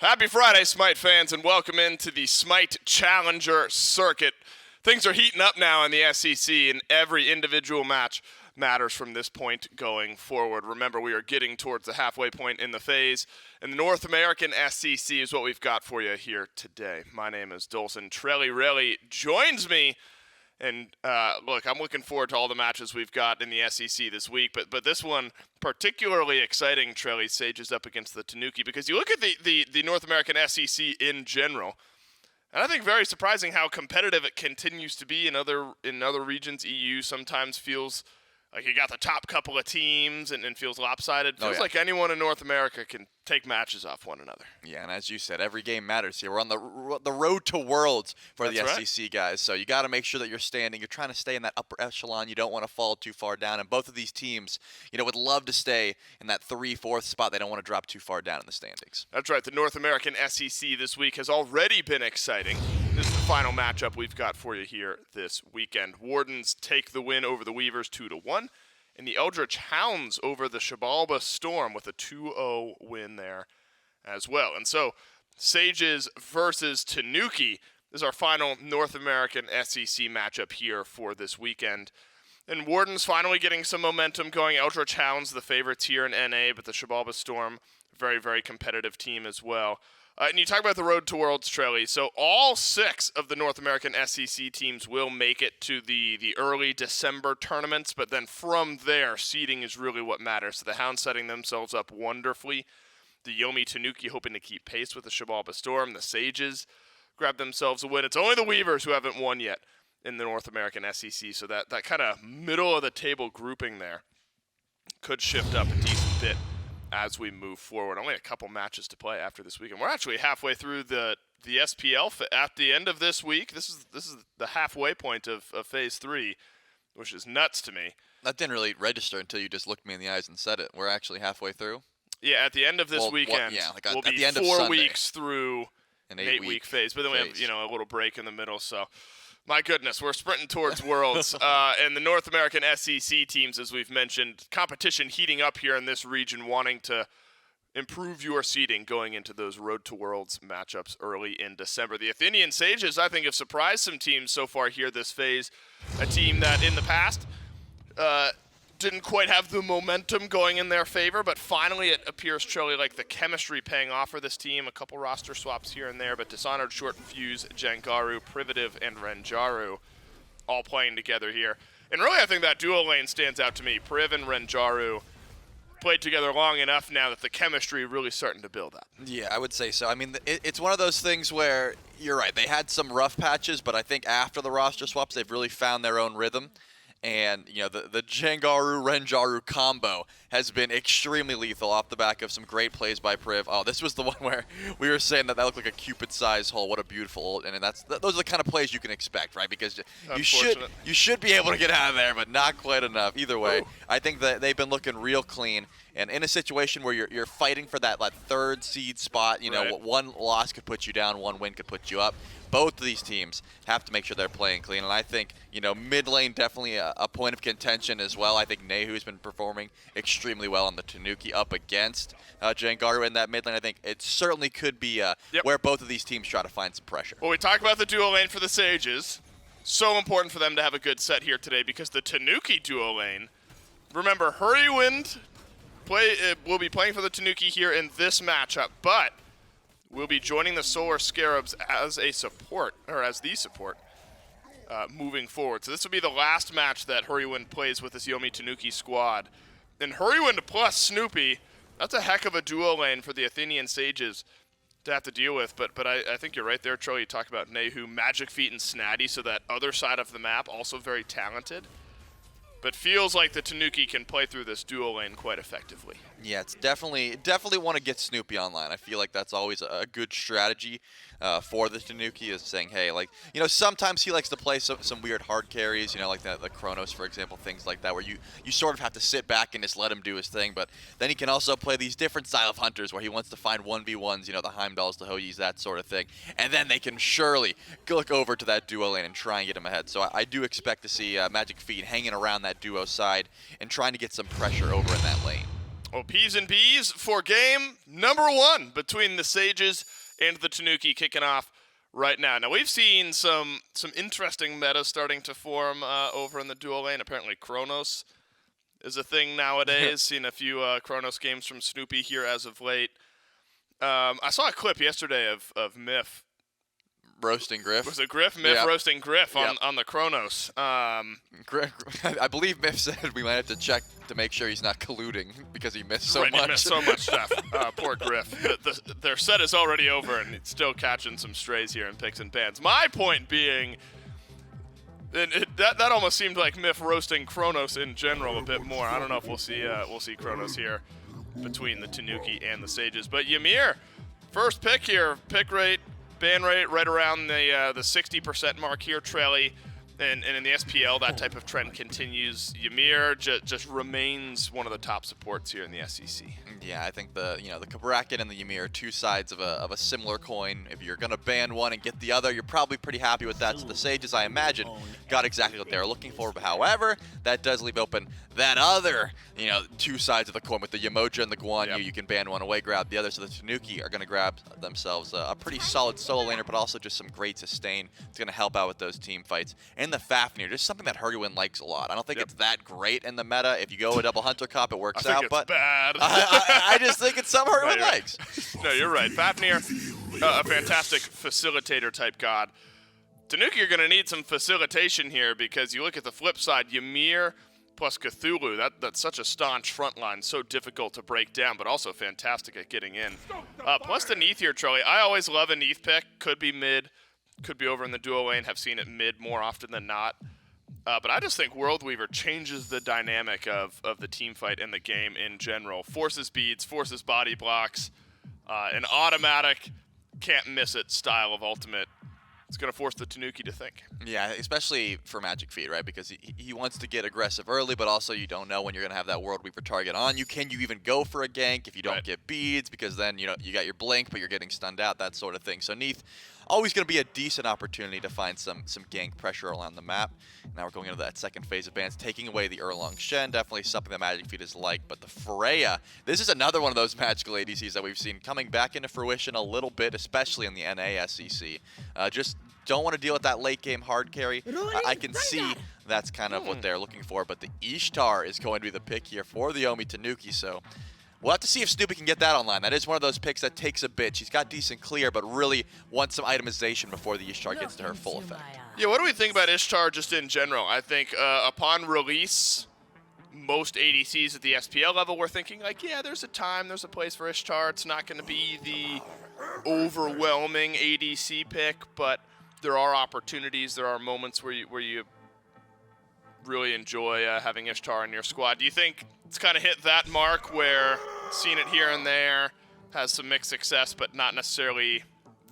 Happy Friday, SMITE fans, and welcome into the SMITE Challenger Circuit. Things are heating up now in the SEC, and every individual match matters from this point going forward. Remember, we are getting towards the halfway point in the phase, and the North American SEC is what we've got for you here today. My name is Dolson. Trelly Relly joins me. And look, I'm looking forward to all the matches we've got in the SEC this week, but this one particularly exciting. Trelly Sages up against the Tanuki, because you look at the North American SEC in general, and I think very surprising how competitive it continues to be in other regions. EU sometimes feels like you got the top couple of teams and feels lopsided. Feels like anyone in North America can take matches off one another. Yeah, and as you said, every game matters here. We're on the road to Worlds for the SEC guys, so you got to make sure that you're standing. You're trying to stay in that upper echelon. You don't want to fall too far down, and both of these teams, would love to stay in that 3-4th spot. They don't want to drop too far down in the standings. That's right. The North American SEC this week has already been exciting. This is the final matchup we've got for you here this weekend. Wardens take the win over the Weavers 2-1. And the Eldritch Hounds over the Shabalba Storm with a 2-0 win there as well. And so, Sages versus Tanuki is our final North American SEC matchup here for this weekend. And Wardens finally getting some momentum going. Eldritch Hounds, the favorites here in NA, but the Shabalba Storm, very, very competitive team as well. And you talk about the road to Worlds, Trelly. So all 6 of the North American SEC teams will make it to the early December tournaments, but then from there, seeding is really what matters. So the Hounds setting themselves up wonderfully. The Yomi Tanuki hoping to keep pace with the Shabalba Storm. The Sages grab themselves a win. It's only the Weavers who haven't won yet in the North American SEC. So that kind of middle of the table grouping there could shift up a decent bit as we move forward. Only a couple matches to play after this weekend. We're actually halfway through the SPL at the end of this week. This is the halfway point of Phase 3, which is nuts to me. That didn't really register until you just looked me in the eyes and said it. We're actually halfway through? Yeah, at the end of this weekend, we'll be at the end 4 of weeks through an 8-week phase. But then we have a little break in the middle, so my goodness, we're sprinting towards Worlds. And the North American SEC teams, as we've mentioned, competition heating up here in this region, wanting to improve your seeding going into those Road to Worlds matchups early in December. The Athenian Sages, I think, have surprised some teams so far here this phase. A team that in the past didn't quite have the momentum going in their favor, but finally it appears truly like the chemistry paying off for this team. A couple roster swaps here and there, but Dishonored, Short Fuse, Jangaru, Privative, and Renjaru all playing together here. And really, I think that duo lane stands out to me. Priv and Renjaru played together long enough now that the chemistry really starting to build up. Yeah, I would say so. I mean, it's one of those things where you're right. They had some rough patches, but I think after the roster swaps, they've really found their own rhythm. And, the Jangaru-Renjaru combo has been extremely lethal off the back of some great plays by Priv. Oh, this was the one where we were saying that looked like a Cupid-sized hole. What a beautiful ult. And those are the kind of plays you can expect, right? Because you should be able to get out of there, but not quite enough. Either way, I think that they've been looking real clean. And in a situation where you're fighting for that 3rd seed spot, one loss could put you down, one win could put you up. Both of these teams have to make sure they're playing clean. And I think, mid lane definitely a point of contention as well. I think Nehu's been performing extremely well on the Tanuki up against Jangaru in that mid lane. I think it certainly could be where both of these teams try to find some pressure. Well, we talk about the duo lane for the Sages. So important for them to have a good set here today, because the Tanuki duo lane, remember, Hurrywind will be playing for the Tanuki here in this matchup, but will be joining the Solar Scarabs as the support moving forward. So this will be the last match that Hurrywind plays with this Yomi Tanuki squad. And Hurrywind plus Snoopy, that's a heck of a duo lane for the Athenian Sages to have to deal with. But I think you're right there, Troy. You talk about Nehu, Magic Feet, and Snaddy, so that other side of the map, also very talented. But feels like the Tanuki can play through this duo lane quite effectively. Yeah, it's definitely want to get Snoopy online. I feel like that's always a good strategy for the Tanuki, is saying, hey, sometimes he likes to play some weird hard carries, like the Chronos, for example, things like that, where you sort of have to sit back and just let him do his thing. But then he can also play these different style of hunters where he wants to find 1v1s, the Heimdalls, the Hoyis, that sort of thing. And then they can surely look over to that duo lane and try and get him ahead. So I do expect to see Magic Feet hanging around that duo side and trying to get some pressure over in that lane. Well, P's and B's for game number 1 between the Sages and the Tanuki kicking off right now. Now, we've seen some interesting meta starting to form over in the dual lane. Apparently, Chronos is a thing nowadays. Seen a few Chronos games from Snoopy here as of late. I saw a clip yesterday of Miff. Roasting Griff. Was it Griff? Miff roasting Griff Yep. on the Chronos. I believe Miff said we might have to check to make sure he's not colluding because he missed so Right, much. he missed so much stuff. Poor Griff. Their set is already over, and it's still catching some strays here in picks and bans. My point being, that almost seemed like Miff roasting Chronos in general a bit more. I don't know if we'll see Chronos here between the Tanuki and the Sages. But Ymir, first pick here, pick rate, ban rate right around the 60% mark here. Trelly, and in the SPL, that type of trend continues. Ymir just remains one of the top supports here in the SEC. Yeah, I think the Bracket and the Ymir are two sides of a similar coin. If you're gonna ban one and get the other, you're probably pretty happy with that. So the Sages, I imagine, got exactly what they were looking for. But however, that does leave open that other, two sides of the coin with the Yamoja and the Guan Yu. Yep. You can ban one away, grab the other. So the Tanuki are gonna grab themselves a pretty solid solo laner, but also just some great sustain. It's gonna help out with those team fights. And the Fafnir, just something that Hurrywin likes a lot. I don't think it's that great in the meta. If you go a double Hunter Cop, it works I think out. it's But bad. I just think it's something Hurwin likes. No, you're right. Fafnir, a fantastic facilitator type god. Tanuki are going to need some facilitation here because you look at the flip side, Ymir plus Cthulhu, that's such a staunch front line, so difficult to break down, but also fantastic at getting in. Plus the Neath here, Charlie. I always love a Neath pick. Could be mid, could be over in the duo lane. Have seen it mid more often than not. But I just think World Weaver changes the dynamic of the team fight and the game in general. Forces beads, forces body blocks, an automatic, can't miss it style of ultimate. It's going to force the Tanuki to think. Yeah, especially for Magic Feed, right? Because he wants to get aggressive early, but also you don't know when you're going to have that World Weaver target on you. Can you even go for a gank if you don't get beads? Because then, you got your blink, but you're getting stunned out, that sort of thing. So Neath, always going to be a decent opportunity to find some gank pressure around the map. Now we're going into that second phase of bans, taking away the Erlong Shen, definitely something that Magic Feed is like. But the Freya, this is another one of those magical ADCs that we've seen coming back into fruition a little bit, especially in the NA SEC. Just don't want to deal with that late game hard carry. I can see that's kind of what they're looking for, but the Ishtar is going to be the pick here for the Yomi Tanuki, so we'll have to see if Snoopy can get that online. That is one of those picks that takes a bit. She's got decent clear, but really wants some itemization before the Ishtar gets to her full effect. Yeah, what do we think about Ishtar just in general? I think upon release, most ADCs at the SPL level were thinking like, yeah, there's a time, there's a place for Ishtar. It's not going to be the overwhelming ADC pick, but there are opportunities, there are moments where you really enjoy having Ishtar in your squad. Do you think it's kind of hit that mark where seen it here and there, has some mixed success, but not necessarily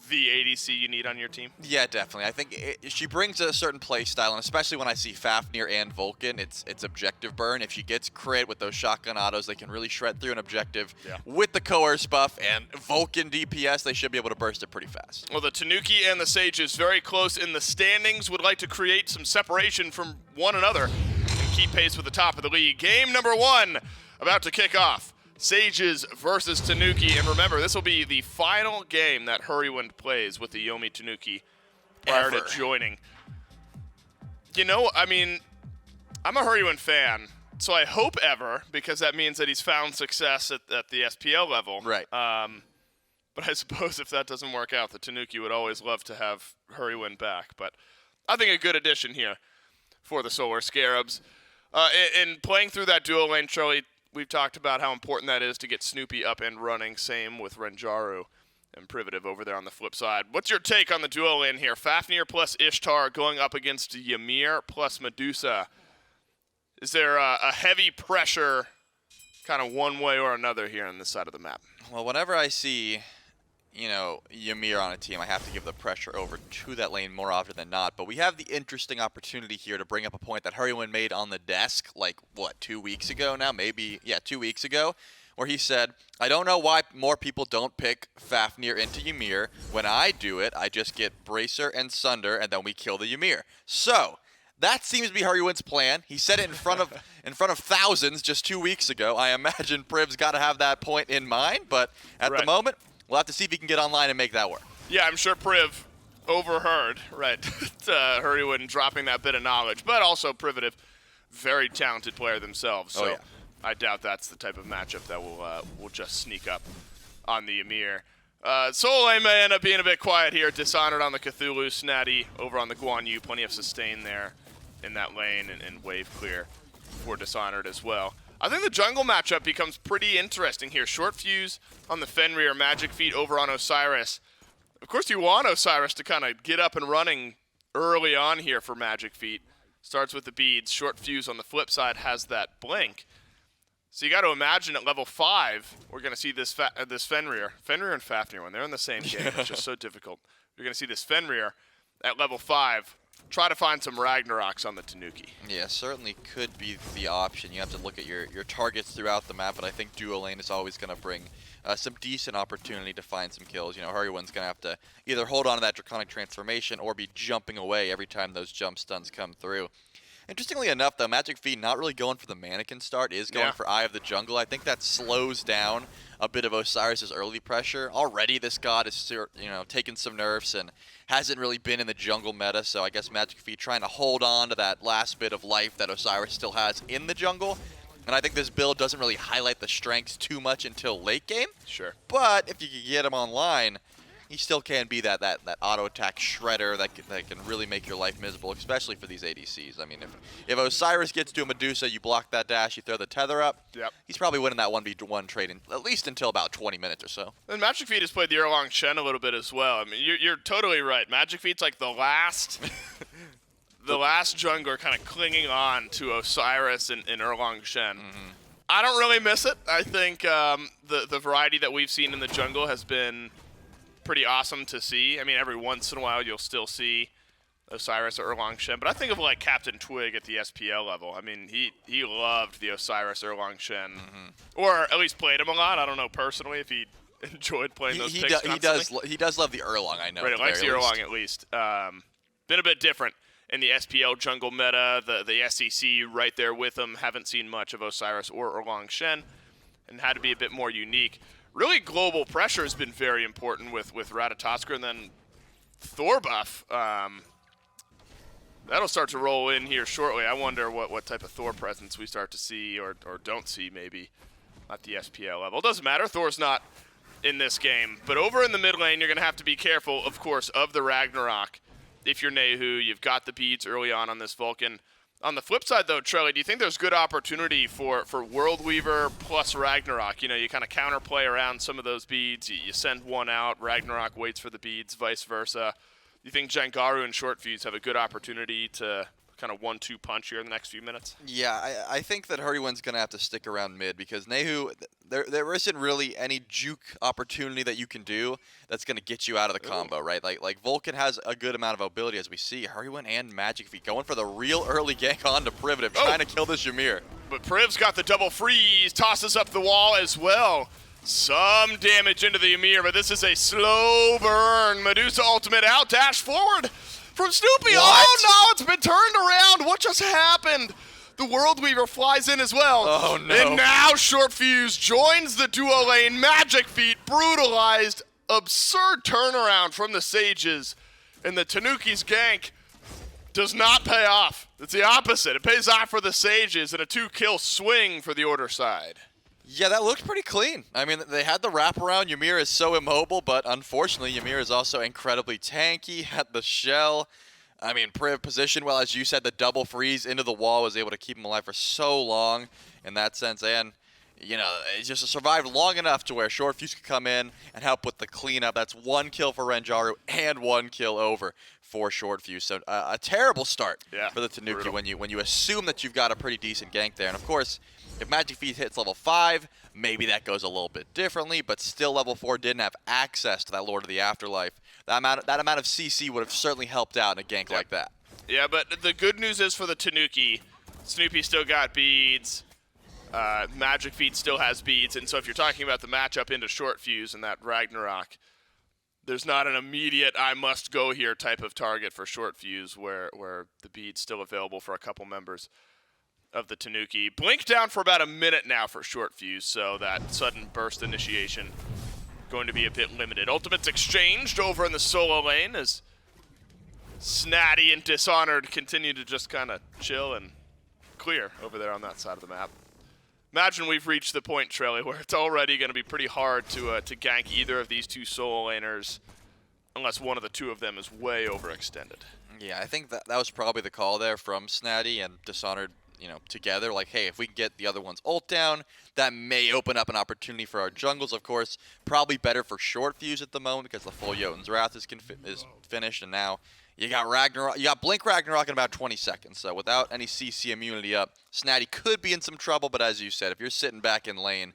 the ADC you need on your team? Yeah, definitely. I think she brings a certain play style, and especially when I see Fafnir and Vulcan, it's objective burn. If she gets crit with those shotgun autos, they can really shred through an objective. Yeah. With the coerce buff and Vulcan DPS, they should be able to burst it pretty fast. Well, the Tanuki and the Sages very close in the standings, would like to create some separation from one another and keep pace with the top of the league. Game number 1 about to kick off. Sages versus Tanuki, and remember, this will be the final game that Hurrywin plays with the Yomi Tanuki prior to joining. I mean, I'm a Hurrywin fan, so I hope ever, because that means that he's found success at the SPL level. Right. But I suppose if that doesn't work out, the Tanuki would always love to have Hurrywin back. But I think a good addition here for the Solar Scarabs. In playing through that dual lane, Charlie, we've talked about how important that is to get Snoopy up and running. Same with Renjaru and Privative over there on the flip side. What's your take on the duo in here? Fafnir plus Ishtar going up against Ymir plus Medusa. Is there a heavy pressure kind of one way or another here on this side of the map? Well, whenever I see, Ymir on a team, I have to give the pressure over to that lane more often than not. But we have the interesting opportunity here to bring up a point that Hurrywin made on the desk, 2 weeks ago now? Maybe, 2 weeks ago, where he said, I don't know why more people don't pick Fafnir into Ymir. When I do it, I just get Bracer and Sunder, and then we kill the Ymir. So, That seems to be Hurrywin's plan. He said it in front of thousands just 2 weeks ago. I imagine Priv's got to have that point in mind, but at the moment, we'll have to see if he can get online and make that work. Yeah, I'm sure Priv overheard, right, Hurrywin dropping that bit of knowledge, but also Privative, very talented player themselves. So yeah. I doubt that's the type of matchup that will just sneak up on the Ymir. Soleil may end up being a bit quiet here. Dishonored on the Cthulhu, Snatty over on the Guan Yu. Plenty of sustain there in that lane, and wave clear for Dishonored as well. I think the jungle matchup becomes pretty interesting here. Short fuse on the Fenrir, Magic Feet over on Osiris. Of course, you want Osiris to kind of get up and running early on here for Magic Feet. Starts with the beads. Short fuse on the flip side has that blink. So you got to imagine at level 5, we're going to see this Fenrir and Fafnir, when they're in the same game, it's just so difficult. You're going to see this Fenrir at level 5 try to find some Ragnaroks on the Tanuki. Yeah, certainly could be the option. You have to look at your targets throughout the map, but I think duo lane is always going to bring some decent opportunity to find some kills. You know, Hurrywin's going to have to either hold on to that Draconic Transformation or be jumping away every time those jump stuns come through. Interestingly enough, though, Magic Feet not really going for the mannequin start, is going for Eye of the Jungle. I think that slows down a bit of Osiris's early pressure. Already this god is, you know, taking some nerfs and hasn't really been in the jungle meta, so I guess Magic Feet trying to hold on to that last bit of life that Osiris still has in the jungle. And I think this build doesn't really highlight the strengths too much until late game. Sure. But if you can get him online, he still can be that auto attack shredder that can really make your life miserable, especially for these ADCs. I mean, if Osiris gets to a Medusa, you block that dash, you throw the tether up. Yep. He's probably winning that 1v1 trade at least until about 20 minutes or so. And Magic Feet has played the Erlang Shen a little bit as well. I mean, you're totally right. Magic Feet's like the last jungler kind of clinging on to Osiris and Erlang Shen. Mm-hmm. I don't really miss it. I think the variety that we've seen in the jungle has been pretty awesome to see. I mean, every once in a while you'll still see Osiris or Erlang Shen, but I think of like Captain Twig at the SPL level. I mean, he loved the Osiris Erlang Shen, or at least played him a lot. I don't know personally if he enjoyed playing those picks constantly. He does love the Erlang, I know. Right, he likes the Erlang at least. Been a bit different in the SPL jungle meta. The SEC right there with him. Haven't seen much of Osiris or Erlang Shen, and had to be a bit more unique. Really, global pressure has been very important with Ratatoskr, and then Thor buff. That'll start to roll in here shortly. I wonder what type of Thor presence we start to see or don't see maybe at the SPL level. It doesn't matter. Thor's not in this game. But over in the mid lane, you're going to have to be careful, of course, of the Ragnarok. If you're Nehu, you've got the beads early on this Vulcan. On the flip side, though, Trelly, do you think there's good opportunity for World Weaver plus Ragnarok? You know, you kind of counterplay around some of those beads. You send one out, Ragnarok waits for the beads, vice versa. Do you think Jangaru and Short Fuse have a good opportunity to kind of 1-2 punch here in the next few minutes? Yeah, I think that Hurrywin's going to have to stick around mid because Nehu, there isn't really any juke opportunity that you can do that's going to get you out of the combo, right? Like Vulcan has a good amount of ability, as we see. Hurrywin and Magic Feet going for the real early gank onto Privative, trying to kill this Ymir. But Priv's got the double freeze, tosses up the wall as well. Some damage into the Ymir, but this is a slow burn. Medusa ultimate out, dash forward from Snoopy. What? Oh no, it's been turned around. What just happened? The World Weaver flies in as well. Oh no. And now Short Fuse joins the duo lane. Magic Feet brutalized. Absurd turnaround from the Sages. And the Tanuki's gank does not pay off. It's the opposite. It pays off for the Sages and a 2-kill swing for the Order side. Yeah, that looked pretty clean. I mean, they had the wraparound. Ymir is so immobile, but unfortunately, Ymir is also incredibly tanky. Had the shell. I mean, Priv positioned well, as you said, the double freeze into the wall was able to keep him alive for so long in that sense. And, you know, it just survived long enough to where Short Fuse could come in and help with the cleanup. That's 1 kill for Renjaru and 1 kill over for Short Fuse. So a terrible start for the Tanuki when you assume that you've got a pretty decent gank there. And, of course, if Magic Feet hits level 5, maybe that goes a little bit differently, but still level 4 didn't have access to that Lord of the Afterlife. That amount of CC would have certainly helped out in a gank like that. Yeah, but the good news is for the Tanuki, Snoopy still got beads, Magic Feet still has beads, and so if you're talking about the matchup into Short Fuse and that Ragnarok, there's not an immediate I must go here type of target for short fuse where the bead's still available for a couple members of the Tanuki. Blink down for about a minute now for short fuse, so that sudden burst initiation going to be a bit limited. Ultimates exchanged over in the solo lane as Snatty and Dishonored continue to just kind of chill and clear over there on that side of the map. Imagine we've reached the point, Trelly, where it's already going to be pretty hard to gank either of these two solo laners unless one of the two of them is way overextended. Yeah, I think that was probably the call there from Snatty and Dishonored, you know, together. Like, hey, if we can get the other one's ult down, that may open up an opportunity for our jungles, of course. Probably better for short fuse at the moment because the full Jotun's Wrath is finished, and now you got Ragnarok. You got Blink Ragnarok in about 20 seconds. So without any CC immunity up, Snatty could be in some trouble. But as you said, if you're sitting back in lane,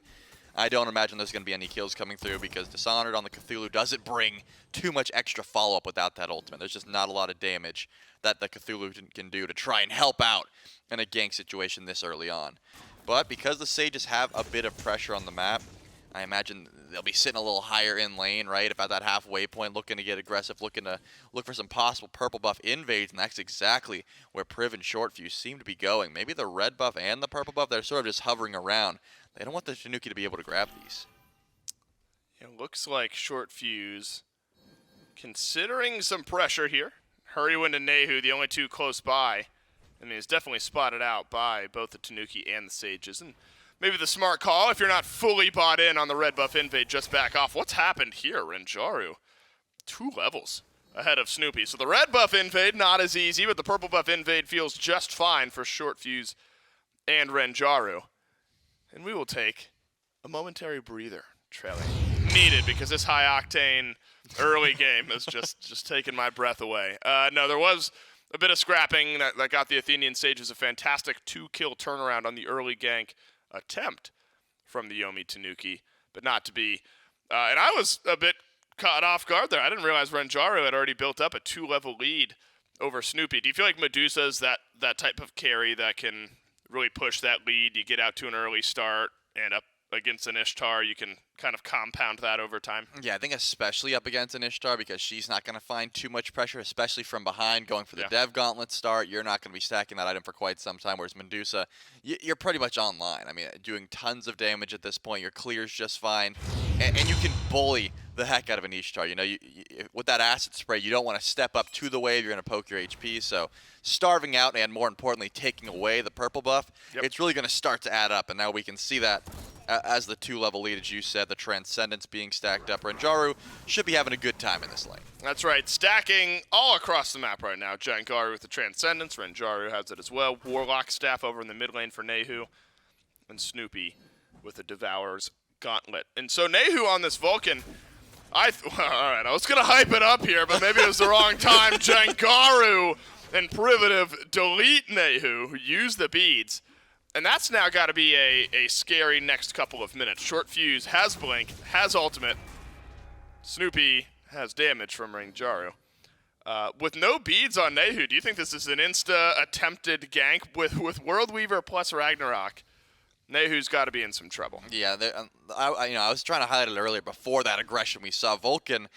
I don't imagine there's going to be any kills coming through because Dishonored on the Cthulhu doesn't bring too much extra follow-up without that ultimate. There's just not a lot of damage that the Cthulhu can do to try and help out in a gank situation this early on. But because the Sages have a bit of pressure on the map, I imagine they'll be sitting a little higher in lane, right, about that halfway point, looking to get aggressive, looking to look for some possible purple buff invades, and that's exactly where Priv and Short Fuse seem to be going. Maybe the red buff and the purple buff, they're sort of just hovering around. They don't want the Tanuki to be able to grab these. It looks like Short Fuse considering some pressure here. Hurrywind and Nehu, the only two close by. I mean, it's definitely spotted out by both the Tanuki and the Sages. And maybe the smart call, if you're not fully bought in on the red buff invade, just back off. What's happened here, Renjaru? 2 levels ahead of Snoopy. So the red buff invade, not as easy, but the purple buff invade feels just fine for Short Fuse and Renjaru. And we will take a momentary breather, Trelly. Needed, because this high-octane early game has just taken my breath away. No, there was a bit of scrapping that got the Athenian Sages a fantastic 2-kill turnaround on the early gank attempt from the Yomi Tanuki, but not to be. And I was a bit caught off guard there. I didn't realize Renjaru had already built up a 2-level lead over Snoopy. Do you feel like Medusa's that type of carry that can really push that lead? You get out to an early start, and up against an Ishtar, you can kind of compound that over time. Yeah, I think especially up against an Ishtar because she's not going to find too much pressure, especially from behind, going for the Dev Gauntlet start. You're not going to be stacking that item for quite some time, whereas Medusa, you're pretty much online. I mean, doing tons of damage at this point. Your clear's just fine, and you can bully the heck out of an Ishtar. You know, with that acid spray, you don't want to step up to the wave. You're going to poke your HP, so starving out and, more importantly, taking away the purple buff, it's really going to start to add up, and now we can see that as the 2-level lead, as you said, the Transcendence being stacked up. Renjaru should be having a good time in this lane. That's right. Stacking all across the map right now. Jangaru with the Transcendence. Renjaru has it as well. Warlock staff over in the mid lane for Nehu. And Snoopy with the Devourer's Gauntlet. And so Nehu on this Vulcan, all right, I was going to hype it up here, but maybe it was the wrong time. Jangaru and Privative delete Nehu, who used the beads. And that's now got to be a scary next couple of minutes. Short Fuse has Blink, has Ultimate. Snoopy has damage from Renjaru. With no beads on Nehu, do you think this is an insta-attempted gank with World Weaver plus Ragnarok? Nehu's got to be in some trouble. Yeah, I was trying to highlight it earlier before that aggression we saw. Vulcan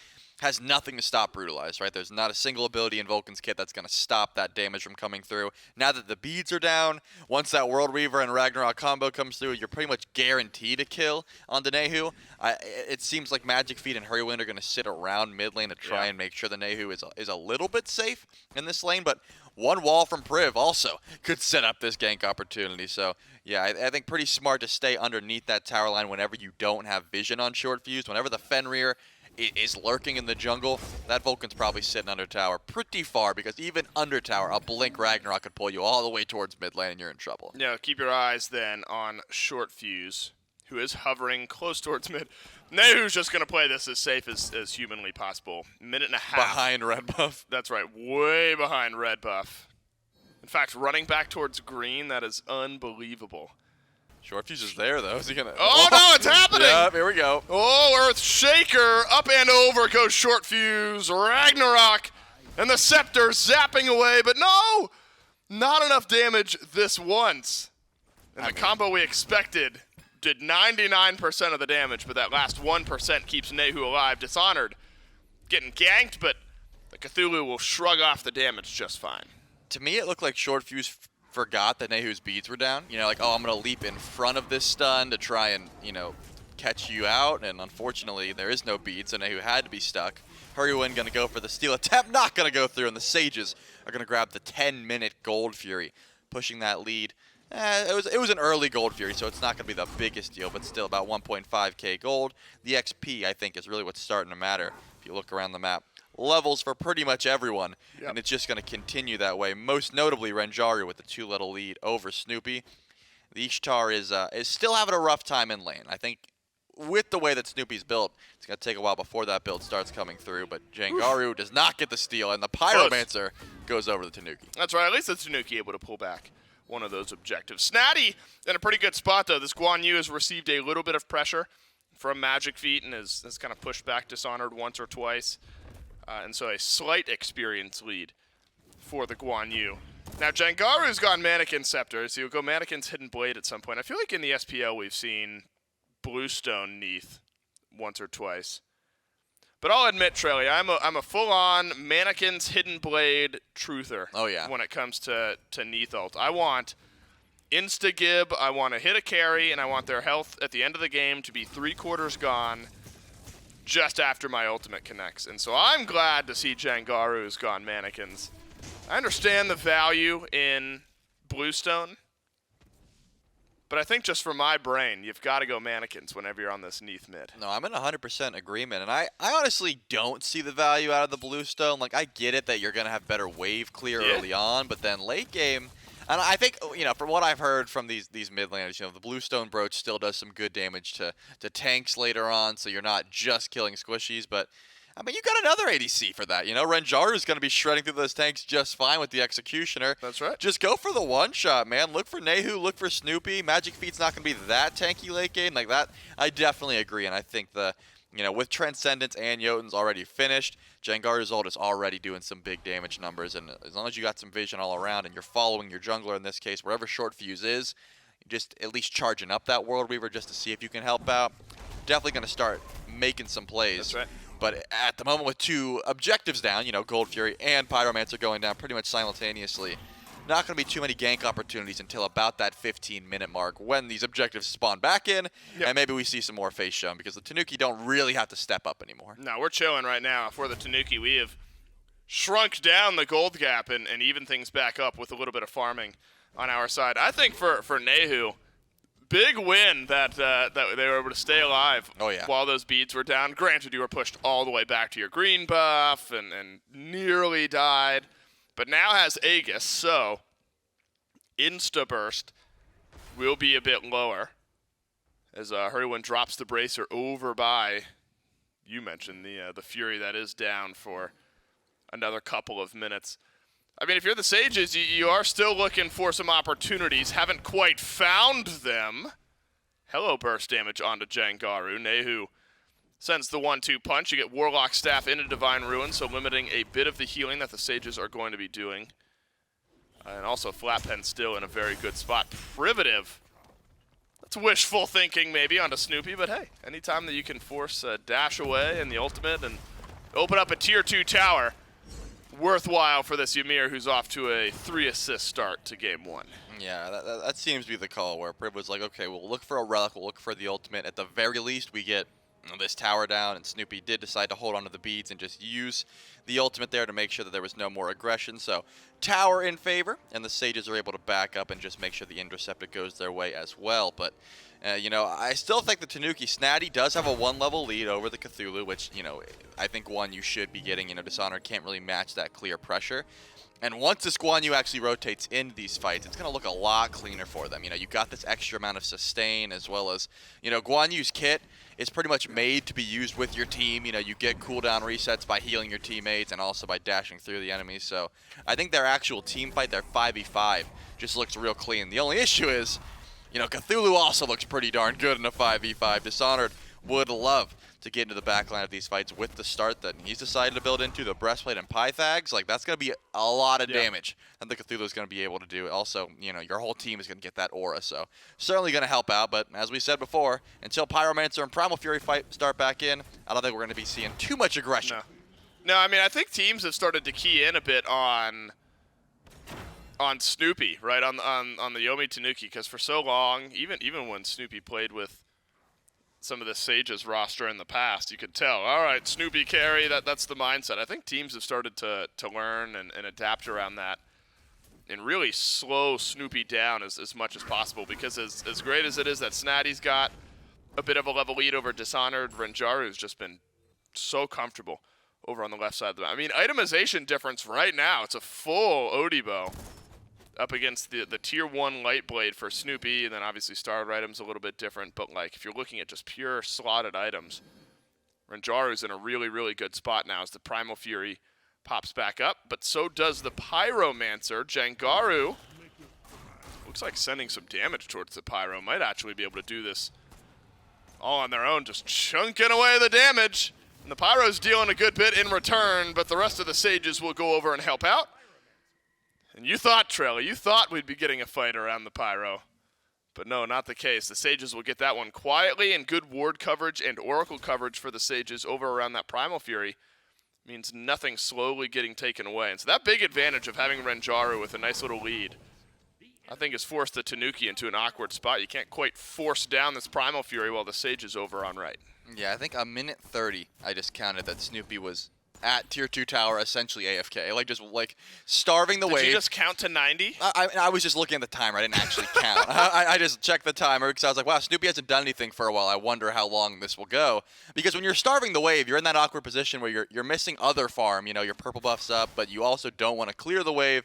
has nothing to stop Brutalize, right? There's not a single ability in Vulcan's kit that's going to stop that damage from coming through. Now that the beads are down, once that World Weaver and Ragnarok combo comes through, you're pretty much guaranteed a kill on Nehu. It seems like Magic Feet and Hurrywind are going to sit around mid lane to try and make sure the Nehu is a little bit safe in this lane, but one wall from Priv also could set up this gank opportunity. So, yeah, I think pretty smart to stay underneath that tower line whenever you don't have vision on Short Fuse. Whenever the Fenrir is lurking in the jungle, that Vulcan's probably sitting under tower pretty far, because even under tower, a Blink Ragnarok could pull you all the way towards mid lane and you're in trouble. Yeah, keep your eyes then on Short Fuse, who is hovering close towards mid. Nehu's just going to play this as safe as humanly possible. Minute and a half. Behind red buff. That's right, way behind red buff. In fact, running back towards green, that is unbelievable. Short Fuse is there, though. Is he gonna? Oh, no, it's happening! Yeah, here we go. Oh, Earth Shaker. Up and over goes Short Fuse. Ragnarok. And the Scepter zapping away. But no! Not enough damage this once. And the combo we expected did 99% of the damage, but that last 1% keeps Nehu alive. Dishonored getting ganked, but the Cthulhu will shrug off the damage just fine. To me, it looked like Short Fuse forgot that Nehu's beads were down. You know, like, oh, I'm going to leap in front of this stun to try and, you know, catch you out. And unfortunately, there is no bead, so Nehu had to be stuck. Hurrywin going to go for the steal attempt, not going to go through, and the Sages are going to grab the 10-minute Gold Fury, pushing that lead. It was an early Gold Fury, so it's not going to be the biggest deal, but still about 1.5k gold. The XP, I think, is really what's starting to matter if you look around the map. Levels for pretty much everyone, and it's just going to continue that way. Most notably, Renjaru with the 2-level lead over Snoopy. The Ishtar is still having a rough time in lane. I think with the way that Snoopy's built, it's going to take a while before that build starts coming through, but Jangaru does not get the steal, and the Pyromancer goes over the Tanuki. That's right. At least the Tanuki able to pull back one of those objectives. Snatty in a pretty good spot, though. This Guan Yu has received a little bit of pressure from Magic Feet and has kind of pushed back Dishonored once or twice. And so a slight experience lead for the Guan Yu. Now, Jangaru's gone Mannequin Scepter, so he'll go Mannequin's Hidden Blade at some point. I feel like in the SPL we've seen Bluestone Neath once or twice. But I'll admit, Trelly, I'm a full-on Mannequin's Hidden Blade truther. Oh, yeah. When it comes to Neath ult. I want insta-gib, I want to hit a carry, and I want their health at the end of the game to be 3/4 gone just after my ultimate connects. And so I'm glad to see Jangaru's gone Mannequins. I understand the value in Bluestone, but I think just for my brain, you've got to go Mannequins whenever you're on this Neath mid. No, I'm in 100% agreement, and I honestly don't see the value out of the Bluestone. Like, I get it that you're going to have better wave clear early on, but then late game, and I think, you know, from what I've heard from these mid-laners, you know, the Bluestone Brooch still does some good damage to tanks later on, so you're not just killing squishies, but I mean, you got another ADC for that. You know, Renjaru is going to be shredding through those tanks just fine with the Executioner. That's right. Just go for the one-shot, man. Look for Nehu, look for Snoopy. Magic Feet's not going to be that tanky late game. Like that, I definitely agree, and I think with Transcendence and Jotun's already finished, Jangaru's ult is already doing some big damage numbers, and as long as you got some vision all around and you're following your jungler in this case, wherever Short Fuse is, just at least charging up that World Weaver just to see if you can help out. Definitely going to start making some plays. That's right. But at the moment with 2 objectives down, you know, Gold Fury and Pyromancer going down pretty much simultaneously, not going to be too many gank opportunities until about that 15-minute mark when these objectives spawn back in, and maybe we see some more face shown because the Tanuki don't really have to step up anymore. No, we're chilling right now. For the Tanuki, we have shrunk down the gold gap and even things back up with a little bit of farming on our side. I think for Nehu, big win that they were able to stay alive while those beads were down. Granted, you were pushed all the way back to your green buff and nearly died, but now has Aegis, so insta-burst will be a bit lower as Hurrywin drops the bracer over by, you mentioned, the Fury that is down for another couple of minutes. I mean, if you're the Sages, you are still looking for some opportunities. Haven't quite found them. Hello, burst damage onto Jangaru. Nehu sends the 1-2 punch. You get Warlock Staff into Divine Ruin, so limiting a bit of the healing that the Sages are going to be doing. And also Flatpen still in a very good spot. Privative. That's wishful thinking maybe onto Snoopy, but hey, anytime that you can force a dash away in the ultimate and open up a tier 2 tower, worthwhile for this Ymir, who's off to a 3-assist start to game 1. Yeah, that seems to be the call where Priv was like, okay, we'll look for a relic, we'll look for the ultimate. At the very least, we get this tower down, and Snoopy did decide to hold on to the beads and just use the ultimate there to make sure that there was no more aggression. So tower in favor, and the Sages are able to back up and just make sure the Interceptor goes their way as well. But you know, I still think the Tanuki Snatty does have a 1-level lead over the Cthulhu, which, you know, I think you should be getting. You know, Dishonored can't really match that clear pressure. And once this Guan Yu actually rotates into these fights, it's going to look a lot cleaner for them. You know, you got this extra amount of sustain, as well as, you know, Guan Yu's kit is pretty much made to be used with your team. You know, you get cooldown resets by healing your teammates and also by dashing through the enemies. So I think their actual team fight, their 5v5, just looks real clean. The only issue is, you know, Cthulhu also looks pretty darn good in a 5v5. Dishonored would love to get into the backline of these fights with the start that he's decided to build into, the breastplate and Pythags. Like, that's going to be a lot of damage that the Cthulhu is going to be able to do. Also, you know, your whole team is going to get that aura, so certainly going to help out. But as we said before, until Pyromancer and Primal Fury fight start back in, I don't think we're going to be seeing too much aggression. No, I mean, I think teams have started to key in a bit on Snoopy, right, on the Yomi Tanuki, because for so long, even when Snoopy played with some of the Sages roster in the past, you could tell, all right, Snoopy carry, that's the mindset. I think teams have started to learn and adapt around that and really slow Snoopy down as much as possible, because as great as it is that Snatty's got a bit of a level lead over Dishonored, Renjaru's just been so comfortable over on the left side of the map. I mean, itemization difference right now, it's a full Odibo up against the tier 1 light blade for Snoopy, and then obviously starred items a little bit different, but like if you're looking at just pure slotted items, Renjaru's in a really, really good spot now as the Primal Fury pops back up, but so does the Pyromancer. Jangaru looks like sending some damage towards the Pyro. Might actually be able to do this all on their own, just chunking away the damage. And the Pyro's dealing a good bit in return, but the rest of the Sages will go over and help out. And you thought, Trella, you thought we'd be getting a fight around the Pyro. But no, not the case. The Sages will get that one quietly, and good ward coverage and Oracle coverage for the Sages over around that Primal Fury means nothing slowly getting taken away. And so that big advantage of having Renjaru with a nice little lead, I think, has forced the Tanuki into an awkward spot. You can't quite force down this Primal Fury while the Sage is over on right. Yeah, I think a minute 30, I just counted that Snoopy was at tier 2 tower, essentially AFK, just starving the wave. Did you just count to 90? I was just looking at the timer. I didn't actually count. I just checked the timer because I was like, wow, Snoopy hasn't done anything for a while. I wonder how long this will go. Because when you're starving the wave, you're in that awkward position where you're missing other farm. Your purple buff's up, but you also don't want to clear the wave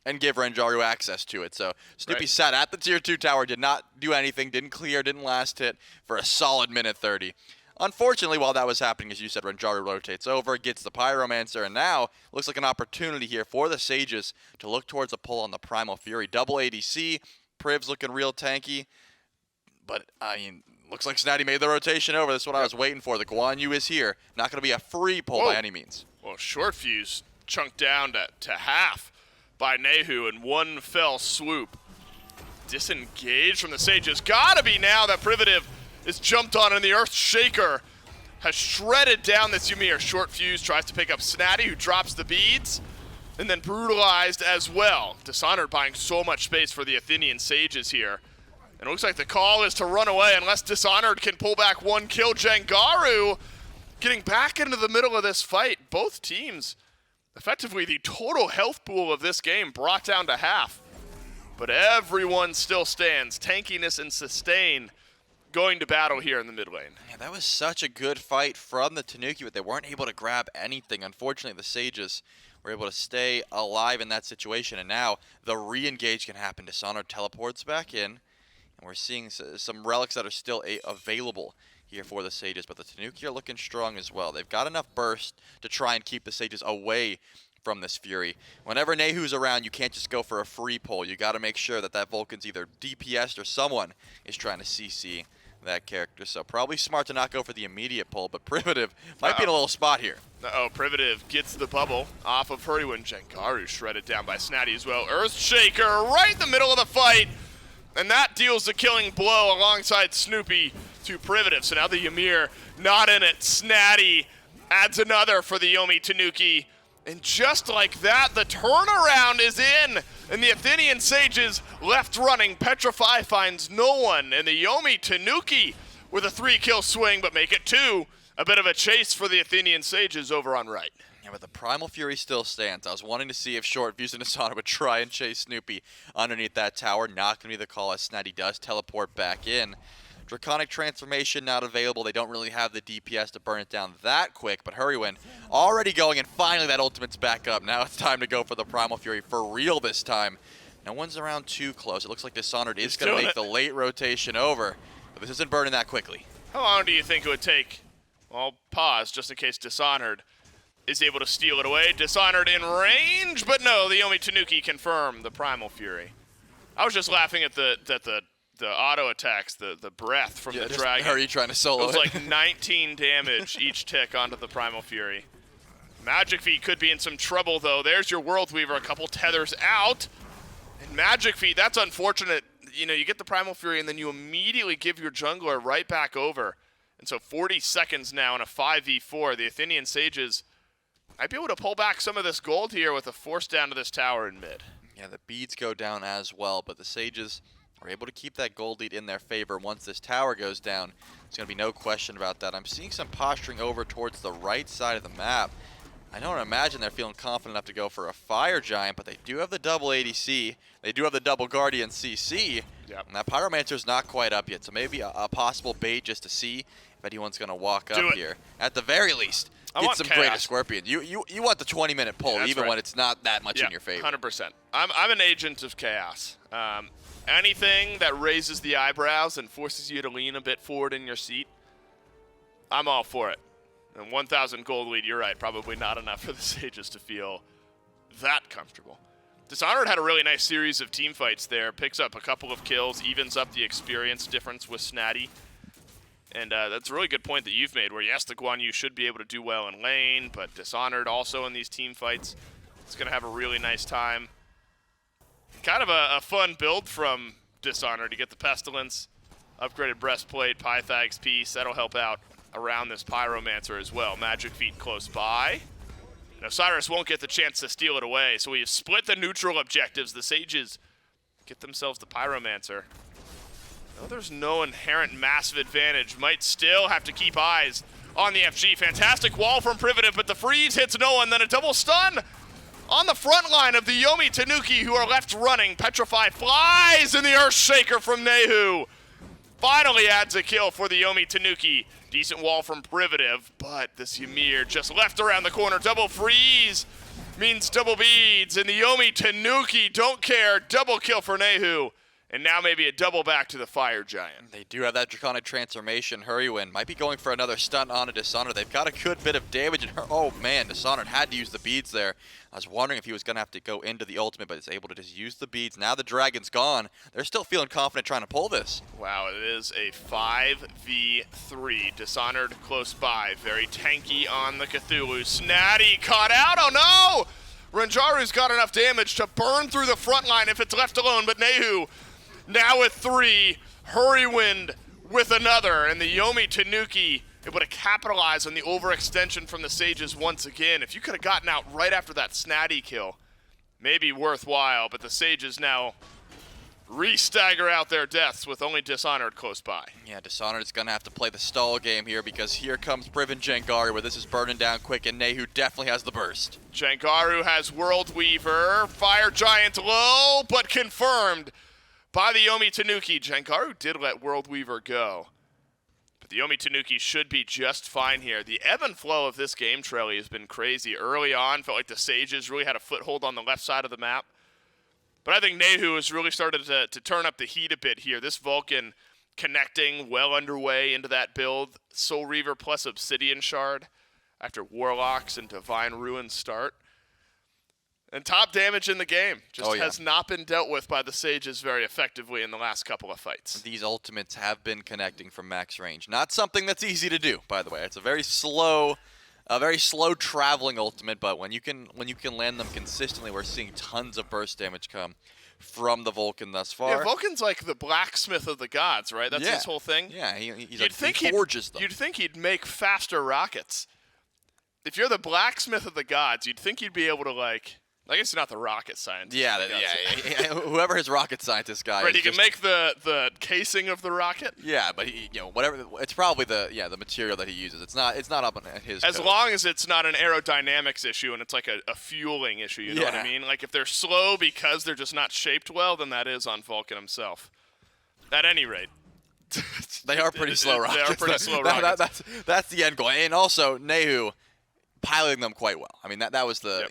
and give Renjaru access to it. So Snoopy sat at the tier 2 tower, did not do anything, didn't clear, didn't last hit for a solid minute 30. Unfortunately, while that was happening, as you said, Renjaru rotates over, gets the Pyromancer, and now looks like an opportunity here for the Sages to look towards a pull on the Primal Fury. Double ADC, Priv's looking real tanky, but, looks like Snatty made the rotation over. That's what I was waiting for. The Guan Yu is here. Not going to be a free pull by any means. Well, Short Fuse chunked down to half by Nehu in one fell swoop. Disengaged from the Sages. Gotta be now that Privative is jumped on, and the Earth Shaker has shredded down this Ymir. Short Fuse tries to pick up Snatty, who drops the beads, and then brutalized as well. Dishonored buying so much space for the Athenian Sages here. And it looks like the call is to run away unless Dishonored can pull back one kill. Jangaru getting back into the middle of this fight. Both teams, effectively the total health pool of this game brought down to half. But everyone still stands. Tankiness and sustain going to battle here in the mid lane. Yeah, that was such a good fight from the Tanuki, but they weren't able to grab anything. Unfortunately, the Sages were able to stay alive in that situation, and now the re-engage can happen. Dishonored teleports back in, and we're seeing some relics that are still available here for the Sages, but the Tanuki are looking strong as well. They've got enough burst to try and keep the Sages away from this Fury. Whenever Nehu's around, you can't just go for a free pull. You got to make sure that Vulcan's either DPS'd or someone is trying to CC that character. So probably smart to not go for the immediate pull, but Primitive might be in a little spot here. Primitive gets the bubble off of Hurrywin. Jangaru shredded down by Snatty as well. Earthshaker right in the middle of the fight, and that deals the killing blow alongside Snoopy to Primitive. So now the Ymir not in it. Snatty adds another for the Yomi Tanuki. And just like that, the turnaround is in, and the Athenian Sages left running. Petrify finds no one, and the Yomi Tanuki with a 3-kill swing, but make it 2. A bit of a chase for the Athenian Sages over on right. Yeah, but the Primal Fury still stands. I was wanting to see if Short Fuse and Asana would try and chase Snoopy underneath that tower. Not going to be the call as Snatty does teleport back in. Draconic Transformation not available. They don't really have the DPS to burn it down that quick, but Hurrywin already going, and finally that ultimate's back up. Now it's time to go for the Primal Fury for real this time. No one's around too close. It looks like Dishonored is going to make the late rotation over, but this isn't burning that quickly. How long do you think it would take? Well, pause just in case Dishonored is able to steal it away. Dishonored in range, but no, the Yomi Tanuki confirm the Primal Fury. I was just laughing at the auto attacks, the breath from the dragon. How are you trying to solo it? Was like 19 damage each tick onto the Primal Fury. Magic Feet could be in some trouble, though. There's your World Weaver, a couple tethers out. And Magic Feet, that's unfortunate. You get the Primal Fury, and then you immediately give your jungler right back over. And so 40 seconds now in a 5v4. The Athenian Sages might be able to pull back some of this gold here with a force down to this tower in mid. Yeah, the beads go down as well, but the Sages are able to keep that gold lead in their favor. Once this tower goes down, there's going to be no question about that. I'm seeing some posturing over towards the right side of the map. I don't imagine they're feeling confident enough to go for a Fire Giant, but they do have the double ADC. They do have the double Guardian CC. Yep. And that Pyromancer's not quite up yet, so maybe a possible bait just to see if anyone's going to walk up here. At the very least, get some Greater Scorpion. You want the 20-minute pull, even when it's not that much in your favor. 100%. I'm an agent of chaos. Anything that raises the eyebrows and forces you to lean a bit forward in your seat, I'm all for it. And 1,000 gold lead, you're right, probably not enough for the Sages to feel that comfortable. Dishonored had a really nice series of team fights there. Picks up a couple of kills, evens up the experience difference with Snatty. And that's a really good point that you've made, where yes, the Guan Yu should be able to do well in lane, but Dishonored also in these team fights is going to have a really nice time. Kind of a fun build from Dishonored to get the Pestilence, upgraded Breastplate, Pythag's Piece. That'll help out around this Pyromancer as well. Magic Feet close by. Now Cyrus won't get the chance to steal it away, so we have split the neutral objectives. The Sages get themselves the Pyromancer. No, there's no inherent massive advantage. Might still have to keep eyes on the FG. Fantastic wall from Privative, but the freeze hits no one. Then a double stun on the front line of the Yomi Tanuki, who are left running. Petrify flies in the Earthshaker from Nehu. Finally adds a kill for the Yomi Tanuki. Decent wall from Privative, but this Ymir just left around the corner. Double freeze means double beads, and the Yomi Tanuki don't care. Double kill for Nehu. And now maybe a double back to the Fire Giant. They do have that Draconic Transformation. Hurrywin might be going for another stun on a Dishonored. They've got a good bit of damage in her. Oh man, Dishonored had to use the beads there. I was wondering if he was going to have to go into the ultimate, but he's able to just use the beads. Now the Dragon's gone. They're still feeling confident trying to pull this. Wow, it is a 5v3. Dishonored close by. Very tanky on the Cthulhu. Snatty caught out. Oh no! Ranjaru's got enough damage to burn through the front line if it's left alone, but Nehu now with 3, Hurrywind with another, and the Yomi Tanuki able to capitalize on the overextension from the Sages once again. If you could have gotten out right after that Snatty kill, maybe worthwhile, but the Sages now re-stagger out their deaths with only Dishonored close by. Yeah, Dishonored is going to have to play the stall game here, because here comes Priven Jengaru, where this is burning down quick, and Nehu definitely has the burst. Jengaru has World Weaver, Fire Giant low, but confirmed by the Yomi Tanuki. Jengaru did let World Weaver go, but the Yomi Tanuki should be just fine here. The ebb and flow of this game, Trelly, has been crazy. Early on, felt like the Sages really had a foothold on the left side of the map, but I think Nehu has really started to turn up the heat a bit here. This Vulcan connecting well underway into that build. Soul Reaver plus Obsidian Shard after Warlocks and Divine Ruin start. And top damage in the game just has not been dealt with by the Sages very effectively in the last couple of fights. These ultimates have been connecting from max range. Not something that's easy to do, by the way. It's a very slow traveling ultimate, but when you can land them consistently, we're seeing tons of burst damage come from the Vulcan thus far. Yeah, Vulcan's like the blacksmith of the gods, right? That's his whole thing. Yeah, he forges them. You'd think he'd make faster rockets. If you're the blacksmith of the gods, you'd think you'd be able to, like, I guess not the rocket scientist. Yeah, whoever his rocket scientist guy is. Right, he can make the casing of the rocket. Yeah, but whatever. It's probably the material that he uses. It's not up on his. As long as it's not an aerodynamics issue and it's like a fueling issue. You know what I mean? Like if they're slow because they're just not shaped well, then that is on Vulcan himself. At any rate, they are pretty slow rockets. They are pretty slow rockets. That's the end goal. And also Nehu piloting them quite well. I mean, that was the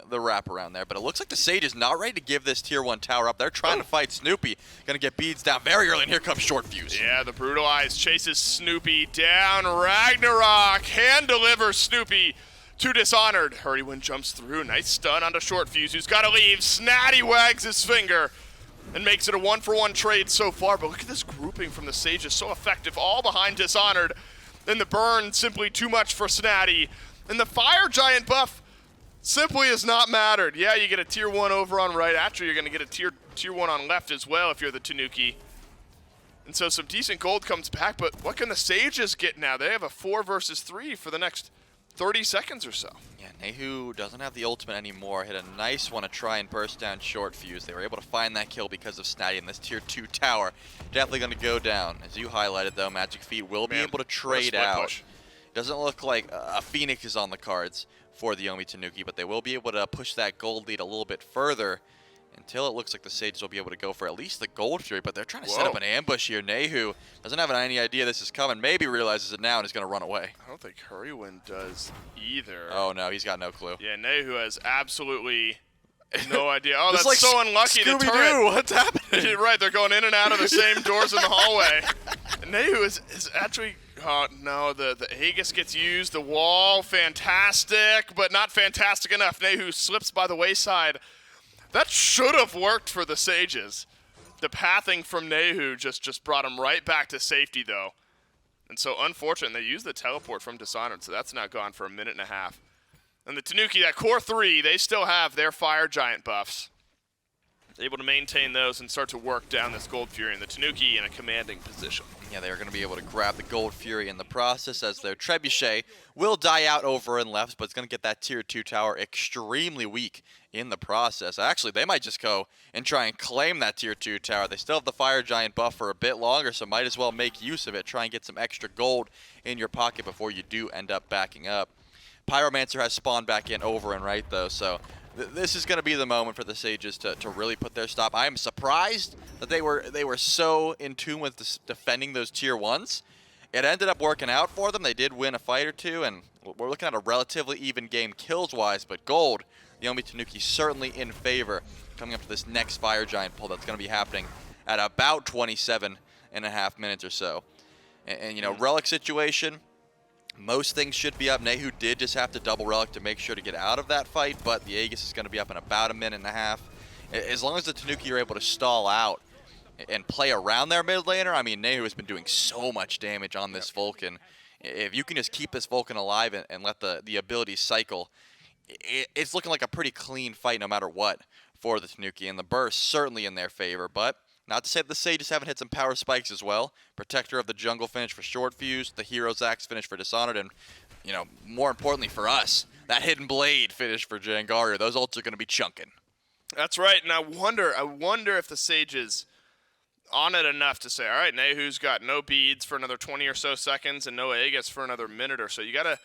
the wrap around there. But it looks like the Sage is not ready to give this tier 1 tower up. They're trying to fight Snoopy. Gonna get beads down very early, and here comes Short Fuse. Yeah, the Brutalized chases Snoopy down. Ragnarok hand delivers Snoopy to Dishonored. Hurrywin jumps through. Nice stun onto Short Fuse, who's got to leave. Snatty wags his finger and makes it a 1-for-1 trade so far. But look at this grouping from the Sages, so effective, all behind Dishonored. And the burn simply too much for Snatty. And the Fire Giant buff simply has not mattered. Yeah, you get a tier 1 over on right. Actually, you're going to get a tier 1 on left as well if you're the Tanuki. And so some decent gold comes back, but what can the Sages get now? They have a 4 versus 3 for the next 30 seconds or so. Yeah, Nehu doesn't have the ultimate anymore. Hit a nice one to try and burst down short fuse. They were able to find that kill because of Snatty in this tier 2 tower. Definitely going to go down. As you highlighted, though, Magic Feet will be able to trade out. Push. Doesn't look like a Phoenix is on the cards for the Yomi Tanuki, but they will be able to push that gold lead a little bit further until it looks like the Sages will be able to go for at least the Gold Fury, but they're trying to set up an ambush here. Nehu doesn't have any idea this is coming, maybe realizes it now and is going to run away. I don't think Hurrywin does either. Oh no, he's got no clue. Yeah, Nehu has absolutely no idea. Oh, that's like so unlucky. The turret. What's happening? You're right, they're going in and out of the same doors in the hallway. And Nehu is actually, oh no, the Aegis gets used, the wall, fantastic, but not fantastic enough. Nehu slips by the wayside. That should have worked for the Sages. The pathing from Nehu just brought him right back to safety, though. And so, unfortunate, they used the teleport from Dishonored, so that's now gone for a minute and a half. And the Tanuki, that core 3, they still have their Fire Giant buffs. Able to maintain those and start to work down this Gold Fury, and the Tanuki in a commanding position. Yeah, they're going to be able to grab the Gold Fury in the process, as their Trebuchet will die out over and left, but it's going to get that tier 2 tower extremely weak in the process. Actually, they might just go and try and claim that tier 2 tower. They still have the Fire Giant buff for a bit longer, so might as well make use of it. Try and get some extra gold in your pocket before you do end up backing up. Pyromancer has spawned back in over and right, though, so this is going to be the moment for the Sages to really put their stop. I am surprised that they were so in tune with defending those tier 1s. It ended up working out for them. They did win a fight or two, and we're looking at a relatively even game kills-wise, but gold, Yomi Tanuki certainly in favor coming up to this next Fire Giant pull that's going to be happening at about 27.5 minutes or so. And you know, relic situation, most things should be up. Nehu did just have to double relic to make sure to get out of that fight, but the Aegis is going to be up in about a minute and a half. As long as the Tanuki are able to stall out and play around their mid laner, I mean, Nehu has been doing so much damage on this Vulcan. If you can just keep this Vulcan alive and let the abilities cycle, it's looking like a pretty clean fight no matter what for the Tanuki, and the burst certainly in their favor, but not to say that the Sages haven't hit some power spikes as well. Protector of the Jungle finish for Short Fuse, the Hero's Axe finish for Dishonored, and, you know, more importantly for us, that Hidden Blade finish for Jangaru. Those ults are going to be chunking. That's right, and I wonder if the Sages on it enough to say, all right, Nehu's got no beads for another 20 or so seconds and no Aegis for another minute or so. You got to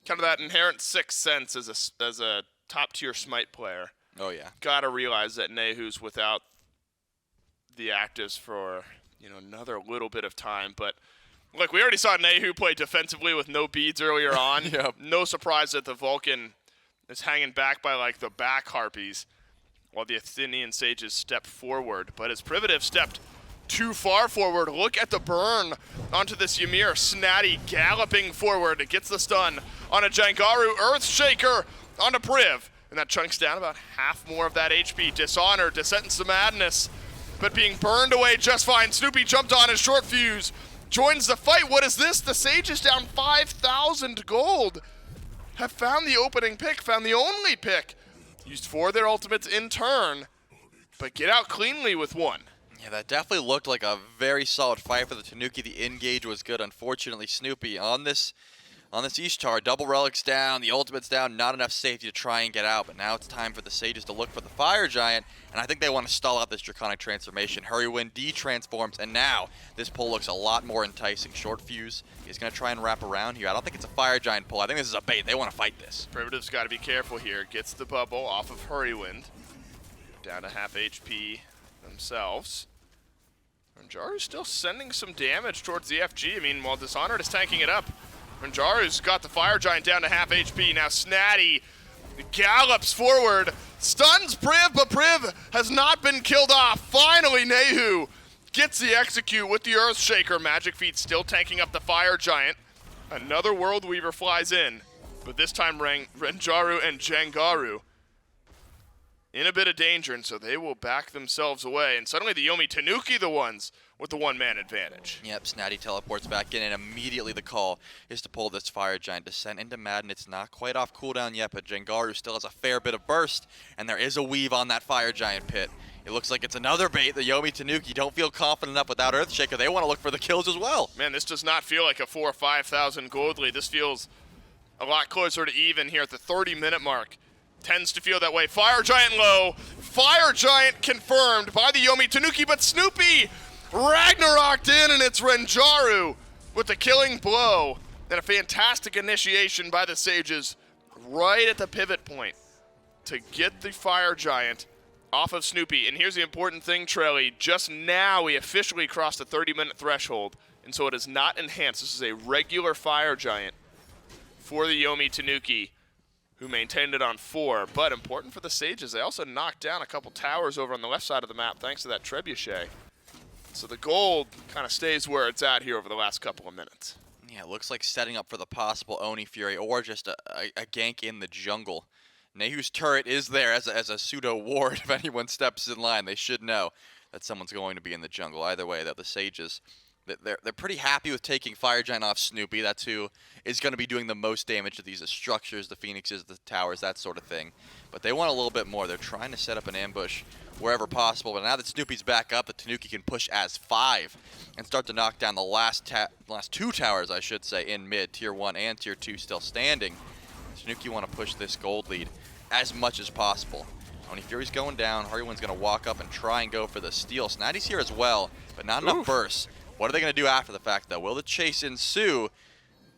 kind of that inherent sixth sense as a top-tier Smite player. Oh, yeah. Got to realize that Nehu's without the actives for, you know, another little bit of time. But look, we already saw Nehu play defensively with no beads earlier on. Yep. No surprise that the Vulcan is hanging back by like the back harpies while the Athenian Sages step forward. But as Privative stepped too far forward, look at the burn onto this Ymir. Snatty galloping forward. It gets the stun on a Jangaru Earthshaker onto Priv. And that chunks down about half more of that HP. Dishonored, Descent into Madness, but being burned away just fine. Snoopy jumped on his Short Fuse, joins the fight. What is this? The Sages down 5,000 gold. Have found the opening pick, found the only pick. Used 4 of their ultimates in turn, but get out cleanly with 1. Yeah, that definitely looked like a very solid fight for the Tanuki. The engage was good. Unfortunately, Snoopy on this East Tower, double relics down, the ultimate's down, not enough safety to try and get out, but now it's time for the Sages to look for the Fire Giant, and I think they want to stall out this Draconic transformation. Hurrywin de-transforms, and now this pull looks a lot more enticing. Short Fuse is going to try and wrap around here. I don't think it's a Fire Giant pull. I think this is a bait. They want to fight this. Primitive's got to be careful here. Gets the bubble off of Hurrywind. Down to half HP themselves. Ranjaru's still sending some damage towards the FG. I mean, while Dishonored is tanking it up, Ranjaru's got the Fire Giant down to half HP. Now Snatty gallops forward, stuns Priv, but Priv has not been killed off. Finally, Nehu gets the execute with the Earthshaker. Magic Feet still tanking up the Fire Giant. Another World Weaver flies in, but this time Ranjaru and Jangaru in a bit of danger, and so they will back themselves away. And suddenly the Yomi Tanuki the ones with the one-man advantage. Yep, Snatty teleports back in, and immediately the call is to pull this Fire Giant. Descent into Madden. It's not quite off cooldown yet, but Jangaru still has a fair bit of burst, and there is a weave on that Fire Giant pit. It looks like it's another bait. The Yomi Tanuki don't feel confident enough without Earthshaker. They want to look for the kills as well. Man, this does not feel like a 4,000 or 5,000 gold lead. This feels a lot closer to even here at the 30-minute mark. Tends to feel that way. Fire Giant low. Fire Giant confirmed by the Yomi Tanuki, but Snoopy Ragnaroked in, and it's Renjaru with the killing blow. And a fantastic initiation by the Sages right at the pivot point to get the Fire Giant off of Snoopy. And here's the important thing, Trelly. Just now we officially crossed the 30-minute threshold, and so it is not enhanced. This is a regular Fire Giant for the Yomi Tanuki, who maintained it on 4. But important for the Sages, they also knocked down a couple towers over on the left side of the map thanks to that trebuchet. So the gold kind of stays where it's at here over the last couple of minutes. Yeah, it looks like setting up for the possible Oni Fury or just a gank in the jungle. Nehu's turret is there as a pseudo ward. If anyone steps in line, they should know that someone's going to be in the jungle. Either way, the Sages, they're pretty happy with taking Fire Giant off Snoopy. That's who is going to be doing the most damage to these structures, the Phoenixes, the towers, that sort of thing. But they want a little bit more. They're trying to set up an ambush wherever possible. But now that Snoopy's back up, the Tanuki can push as 5 and start to knock down the last 2 towers, I should say, in mid. Tier 1 and Tier 2 still standing. Tanuki want to push this gold lead as much as possible. Oni Fury's going down. Harrywood's going to walk up and try and go for the steal. Snatty's here as well, but not enough bursts. What are they going to do after the fact, though? Will the chase ensue?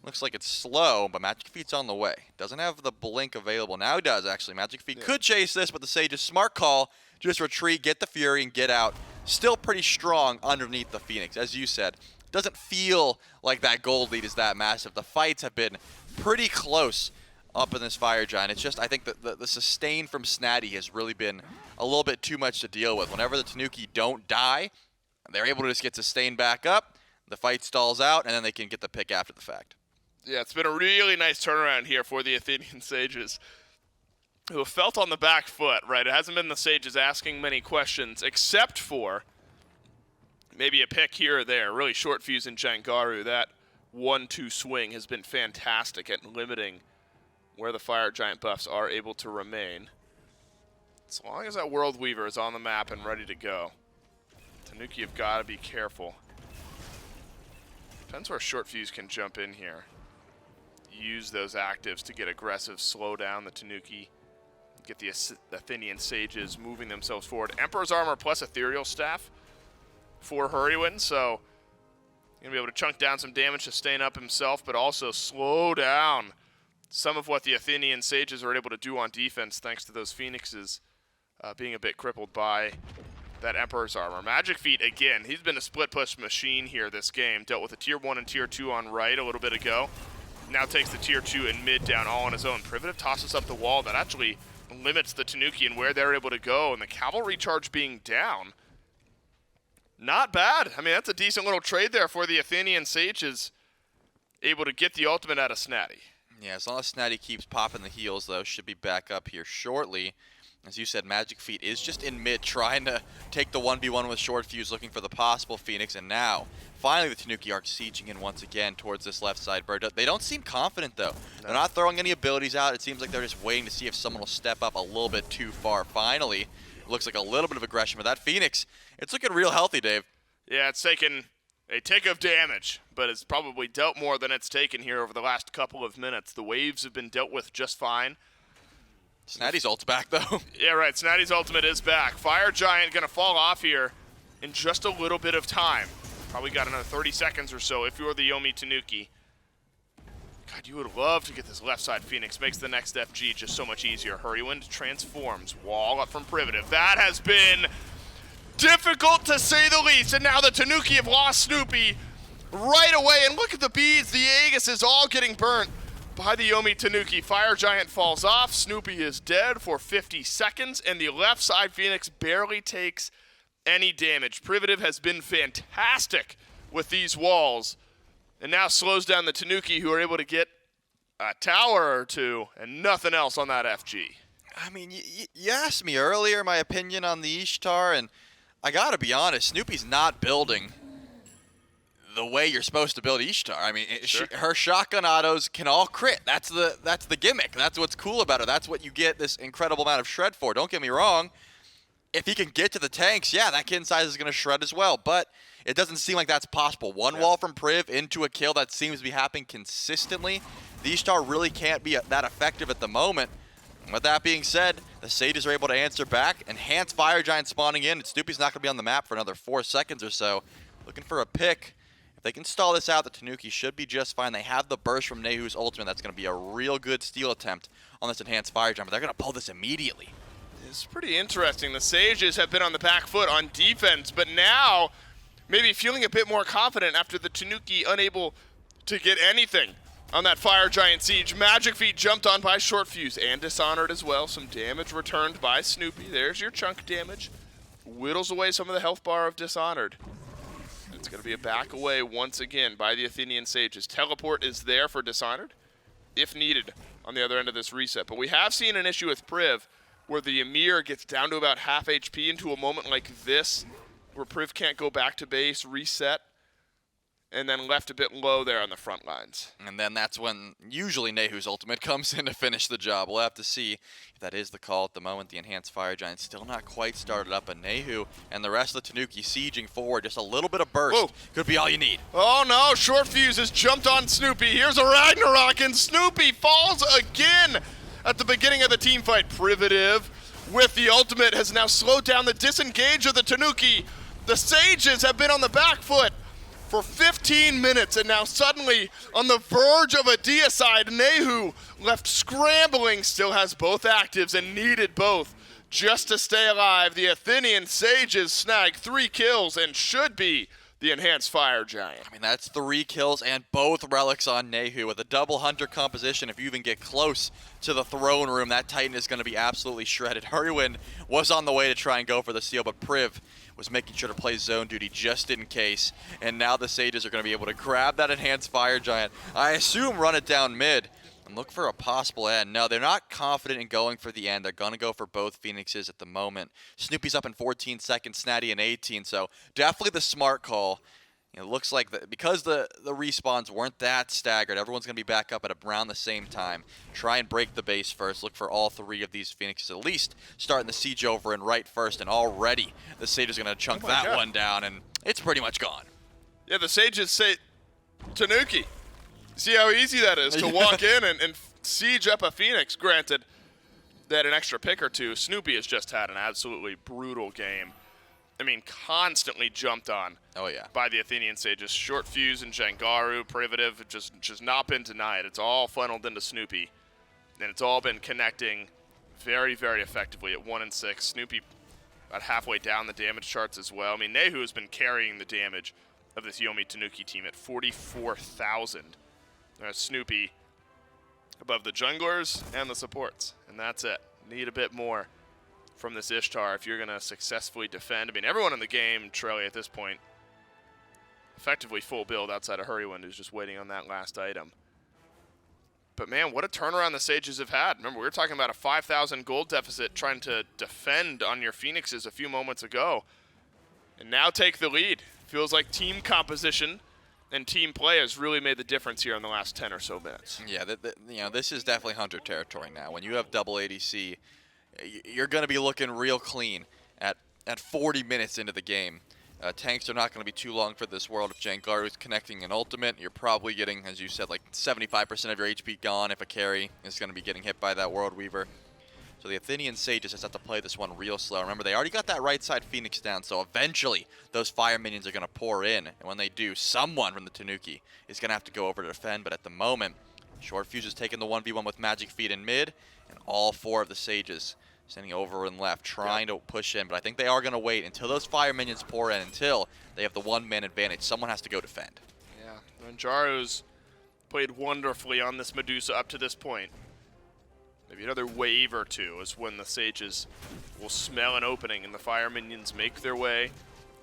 Looks like it's slow, but Magic Feet's on the way. Doesn't have the blink available. Now he does, actually. Magic Feet could chase this, but the Sage's smart call. Just retreat, get the Fury, and get out. Still pretty strong underneath the Phoenix. As you said, doesn't feel like that gold lead is that massive. The fights have been pretty close up in this Fire Giant. It's just, I think the sustain from Snatty has really been a little bit too much to deal with. Whenever the Tanuki don't die, they're able to just get sustained back up. The fight stalls out, and then they can get the pick after the fact. Yeah, it's been a really nice turnaround here for the Athenian Sages, who have felt on the back foot, right? It hasn't been the Sages asking many questions, except for maybe a pick here or there. Really short fuse in Jangaru. That 1-2 swing has been fantastic at limiting where the Fire Giant buffs are able to remain. As long as that World Weaver is on the map and ready to go, Tanuki have got to be careful. Depends where Short Fuse can jump in here. Use those actives to get aggressive, slow down the Tanuki, get the Athenian Sages moving themselves forward. Emperor's Armor plus Ethereal Staff for Hurrywin, so going to be able to chunk down some damage, sustain up himself, but also slow down some of what the Athenian Sages are able to do on defense thanks to those Phoenixes being a bit crippled by that Emperor's Armor. Magic Feet, again, he's been a split push machine here this game. Dealt with a Tier 1 and Tier 2 on right a little bit ago. Now takes the Tier 2 and mid down all on his own. Privative tosses up the wall. That actually limits the Tanuki and where they're able to go. And the Cavalry charge being down, not bad. I mean, that's a decent little trade there for the Athenian Sages. Able to get the ultimate out of Snatty. Yeah, as long as Snatty keeps popping the heals, though, should be back up here shortly. As you said, Magic Feet is just in mid, trying to take the 1v1 with Short Fuse, looking for the possible Phoenix. And now, finally, the Tanuki are sieging in once again towards this left side bird. They don't seem confident, though. No. They're not throwing any abilities out. It seems like they're just waiting to see if someone will step up a little bit too far. Finally, it looks like a little bit of aggression, but that Phoenix, it's looking real healthy, Dave. Yeah, it's taken a tick of damage, but it's probably dealt more than it's taken here over the last couple of minutes. The waves have been dealt with just fine. Snatty's ult's back, though. Yeah, right. Snatty's ultimate is back. Fire Giant going to fall off here in just a little bit of time. Probably got another 30 seconds or so if you're the Yomi Tanuki. God, you would love to get this left side Phoenix. Makes the next FG just so much easier. Hurrywind transforms. Wall up from Privative. That has been difficult to say the least. And now the Tanuki have lost Snoopy right away. And look at the beads. The Aegis is all getting burnt by the Yomi Tanuki. Fire Giant falls off. Snoopy is dead for 50 seconds. And the left side Phoenix barely takes any damage. Privative has been fantastic with these walls. And now slows down the Tanuki, who are able to get a tower or two and nothing else on that FG. I mean, you asked me earlier my opinion on the Ishtar, and I gotta be honest, Snoopy's not building the way you're supposed to build Ishtar. I mean, Sure. her shotgun autos can all crit. That's the gimmick. That's what's cool about her. That's what you get this incredible amount of shred for. Don't get me wrong. If he can get to the tanks, yeah, that kid size is going to shred as well. But it doesn't seem like that's possible. One wall from Priv into a kill that seems to be happening consistently. the Ishtar really can't be that effective at the moment. And with that being said, the Sages are able to answer back. Enhanced Fire Giant spawning in, and Snoopy's not going to be on the map for another 4 seconds or so. Looking for a pick. If they can stall this out, the Tanuki should be just fine. They have the burst from Nehu's ultimate. That's going to be a real good steal attempt on this Enhanced Fire Giant, but they're going to pull this immediately. It's pretty interesting. The Sages have been on the back foot on defense, but now maybe feeling a bit more confident after the Tanuki unable to get anything on that Fire Giant siege. Magic Feet jumped on by Short Fuse and Dishonored as well. Some damage returned by Snoopy. There's your chunk damage. Whittles away some of the health bar of Dishonored. It's going to be a back away once again by the Athenian Sages. Teleport is there for Dishonored if needed on the other end of this reset. But we have seen an issue with Priv where the Emir gets down to about half HP into a moment like this where Priv can't go back to base, reset, and then left a bit low there on the front lines. And then that's when usually Nehu's ultimate comes in to finish the job. We'll have to see if that is the call at the moment. The Enhanced Fire Giant still not quite started up, but Nehu and the rest of the Tanuki sieging forward. Just a little bit of burst. Whoa. Could be all you need. Oh no, Short Fuse has jumped on Snoopy. Here's a Ragnarok, and Snoopy falls again at the beginning of the team fight. Privative with the ultimate has now slowed down the disengage of the Tanuki. The Sages have been on the back foot for 15 minutes, and now suddenly on the verge of a deicide. Nehu left scrambling, still has both actives and needed both just to stay alive. The Athenian Sages snag 3 kills and should be the Enhanced Fire Giant. I mean, that's 3 kills and both relics on Nehu with a double hunter composition. If you even get close to the throne room, that Titan is going to be absolutely shredded. Hurrywin was on the way to try and go for the steal, but Priv was making sure to play zone duty just in case. And now the Sages are going to be able to grab that Enhanced Fire Giant, I assume run it down mid, and look for a possible end. No, they're not confident in going for the end. They're going to go for both Phoenixes at the moment. Snoopy's up in 14 seconds, Snatty in 18, so definitely the smart call. It looks like because the respawns weren't that staggered, everyone's going to be back up at around the same time. Try and break the base first. Look for all 3 of these Phoenixes at least starting the siege over and right first, and already the Sages are going to chunk that one down, and it's pretty much gone. Yeah, the Sages say, Tanuki, see how easy that is to walk in and siege up a Phoenix. Granted, they had an extra pick or two. Snoopy has just had an absolutely brutal game. I mean, constantly jumped on by the Athenian Sages. Short Fuse and Jangaru, Privative, just not been denied. It's all funneled into Snoopy, and it's all been connecting very, very effectively at 1 and 6. Snoopy about halfway down the damage charts as well. I mean, Nehu has been carrying the damage of this Yomi Tanuki team at 44,000. Snoopy above the junglers and the supports, and that's it. Need a bit more from this Ishtar if you're going to successfully defend. I mean, everyone in the game, Trelly, at this point, effectively full build outside of Hurrywin, who's just waiting on that last item. But man, what a turnaround the Sages have had. Remember, we were talking about a 5,000 gold deficit trying to defend on your Phoenixes a few moments ago. And now take the lead. Feels like team composition and team play has really made the difference here in the last 10 or so minutes. Yeah, you know, this is definitely Hunter territory now. When you have double ADC, you're going to be looking real clean at 40 minutes into the game. Tanks are not going to be too long for this world. If Jangaru is connecting an ultimate, you're probably getting, as you said, like 75% of your HP gone if a carry is going to be getting hit by that World Weaver. So the Athenian Sages just have to play this one real slow. Remember, they already got that right side Phoenix down, so eventually those fire minions are going to pour in. And when they do, someone from the Tanuki is going to have to go over to defend. But at the moment, Short Fuse is taking the 1v1 with Magic Feet in mid, and all 4 of the Sages sending over and left, trying to push in. But I think they are going to wait until those fire minions pour in, until they have the 1-man advantage. Someone has to go defend. Yeah, Manjaro's played wonderfully on this Medusa up to this point. Maybe another wave or two is when the Sages will smell an opening and the fire minions make their way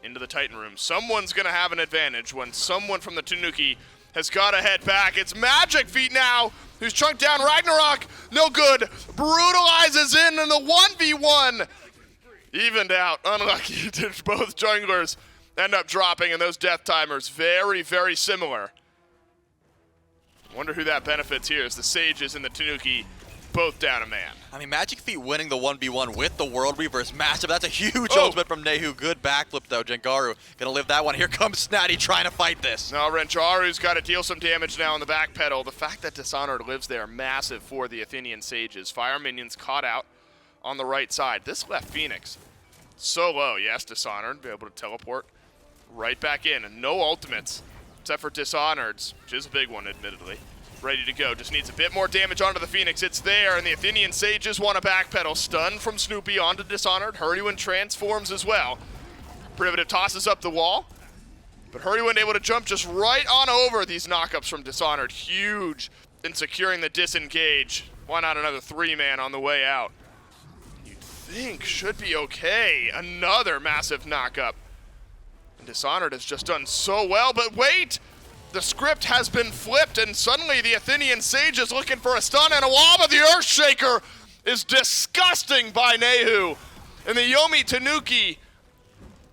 into the Titan room. Someone's going to have an advantage when someone from the Tanuki has got to head back. It's Magic Feet now, who's chunked down Ragnarok. No good. Brutalizes in and the 1v1 evened out. Unlucky. Both junglers end up dropping, and those death timers very, very similar. Wonder who that benefits here as the Sages and the Tanuki both down a man. I mean, Magic Feet winning the 1v1 with the World Weaver is massive. That's a huge ultimate from Nehu. Good backflip, though. Jengaru gonna live that one. Here comes Snatty trying to fight this. Now, Renjaru's got to deal some damage now on the back pedal. The fact that Dishonored lives there, massive for the Athenian Sages. Fire minions caught out on the right side. This left Phoenix so low. Yes, Dishonored be able to teleport right back in. And no ultimates, except for Dishonored's, which is a big one, admittedly. Ready to go. Just needs a bit more damage onto the Phoenix. It's there, and the Athenian Sages want to backpedal. Stun from Snoopy onto Dishonored. Hurrywind transforms as well. Privative tosses up the wall, but Hurrywind able to jump just right on over these knockups from Dishonored. Huge in securing the disengage. Why not another 3-man on the way out? You'd think should be okay. Another massive knockup. And Dishonored has just done so well, but wait! The script has been flipped, and suddenly the Athenian Sage is looking for a stun and a wall, but the Earthshaker is disgusting by Nehu. And the Yomi Tanuki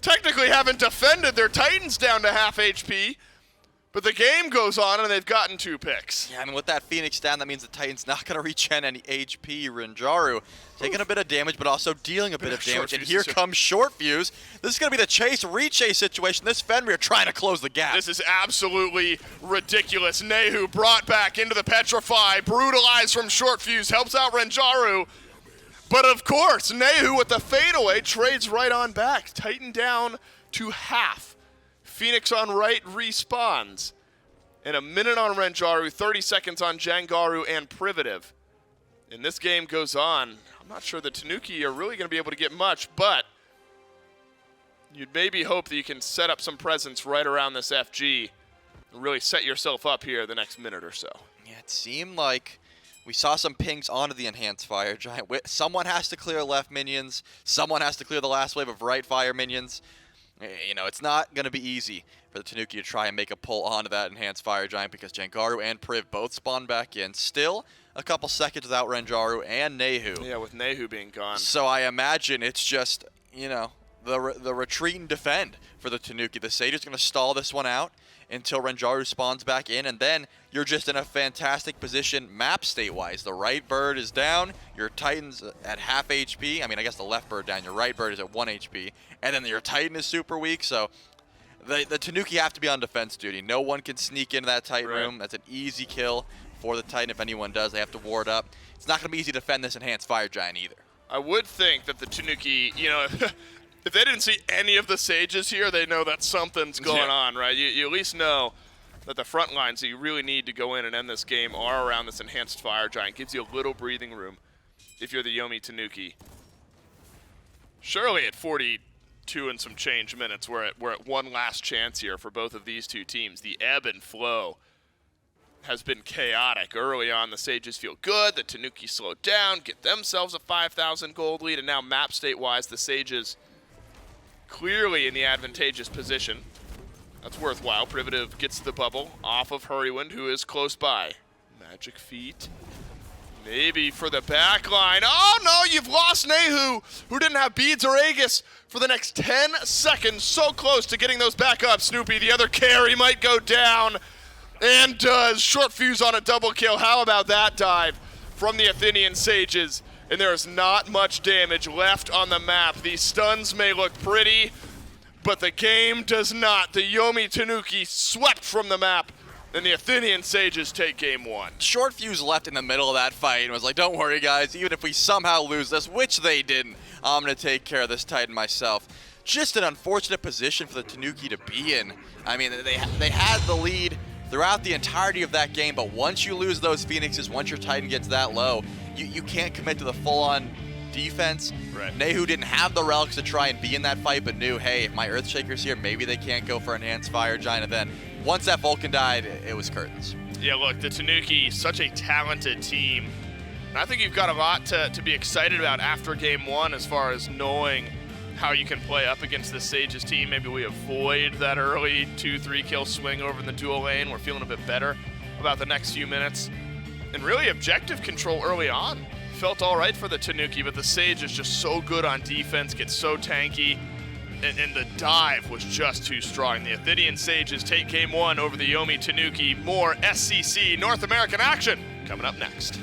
technically haven't defended their Titans down to half HP, but the game goes on and they've gotten 2 picks. Yeah, I mean, with that Phoenix down, that means the Titan's not going to regen any HP. Renjaru taking a bit of damage, but also dealing a bit of damage. And here comes Short Fuse. This is going to be the chase-rechase situation. This Fenrir trying to close the gap. This is absolutely ridiculous. Nehu brought back into the Petrify, brutalized from Short Fuse, helps out Renjaru. But of course, Nehu with the fadeaway trades right on back. Titan down to half. Phoenix on right respawns. And a minute on Renjaru, 30 seconds on Jengaru and Privative. And this game goes on. I'm not sure the Tanuki are really going to be able to get much, but you'd maybe hope that you can set up some presence right around this FG and really set yourself up here the next minute or so. Yeah, it seemed like we saw some pings onto the Enhanced Fire Giant. Someone has to clear left minions. Someone has to clear the last wave of right fire minions. You know, it's not going to be easy for the Tanuki to try and make a pull onto that Enhanced Fire Giant because Jengaru and Priv both spawn back in. Still a couple seconds without Renjaru and Nehu. Yeah, with Nehu being gone. So I imagine it's just, you know, the retreat and defend for the Tanuki. The Sage is going to stall this one out until Renjaru spawns back in, and then you're just in a fantastic position map state-wise. The right bird is down, your Titan's at half HP. I mean, I guess the left bird down, your right bird is at 1 HP, and then your Titan is super weak, so the Tanuki have to be on defense duty. No one can sneak into that Titan room. That's an easy kill for the Titan. If anyone does, they have to ward up. It's not going to be easy to defend this Enhanced Fire Giant either. I would think that the Tanuki, you know, if they didn't see any of the Sages here, they know that something's going on, right? You at least know that the front lines that you really need to go in and end this game are around this Enhanced Fire Giant. Gives you a little breathing room if you're the Yomi Tanuki. Surely at 42 and some change minutes, we're at one last chance here for both of these two teams. The ebb and flow has been chaotic. Early on, the Sages feel good. The Tanuki slowed down, get themselves a 5,000 gold lead, and now map state-wise, the Sages clearly in the advantageous position. That's worthwhile. Privative gets the bubble off of Hurrywind, who is close by. Magic Feet. Maybe for the back line. Oh, no, you've lost Nehu, who didn't have beads or Aegis for the next 10 seconds. So close to getting those back up. Snoopy, the other carry, might go down. And does. Short Fuse on a double kill. How about that dive from the Athenian Sages? And there is not much damage left on the map. These stuns may look pretty, but the game does not. The Yomi Tanuki swept from the map, and the Athenian Sages take game 1. Short Fuse left in the middle of that fight and was like, don't worry, guys. Even if we somehow lose this, which they didn't, I'm going to take care of this Titan myself. Just an unfortunate position for the Tanuki to be in. I mean, they had the lead throughout the entirety of that game, but once you lose those Phoenixes, once your Titan gets that low, you can't commit to the full-on defense. Right. Nehu didn't have the relics to try and be in that fight, but knew, hey, if my Earthshaker's here, maybe they can't go for Enhanced Fire Giant. And then once that Vulcan died, it was curtains. Yeah, look, the Tanuki, such a talented team. And I think you've got a lot to be excited about after game 1 as far as knowing how you can play up against the Sages team. Maybe we avoid that early 2-3 kill swing over in the dual lane. We're feeling a bit better about the next few minutes. And really objective control early on. Felt all right for the Tanuki, but the Sage is just so good on defense, gets so tanky, and the dive was just too strong. The Athenian Sages take game 1 over the Yomi Tanuki. More SCC North American action coming up next.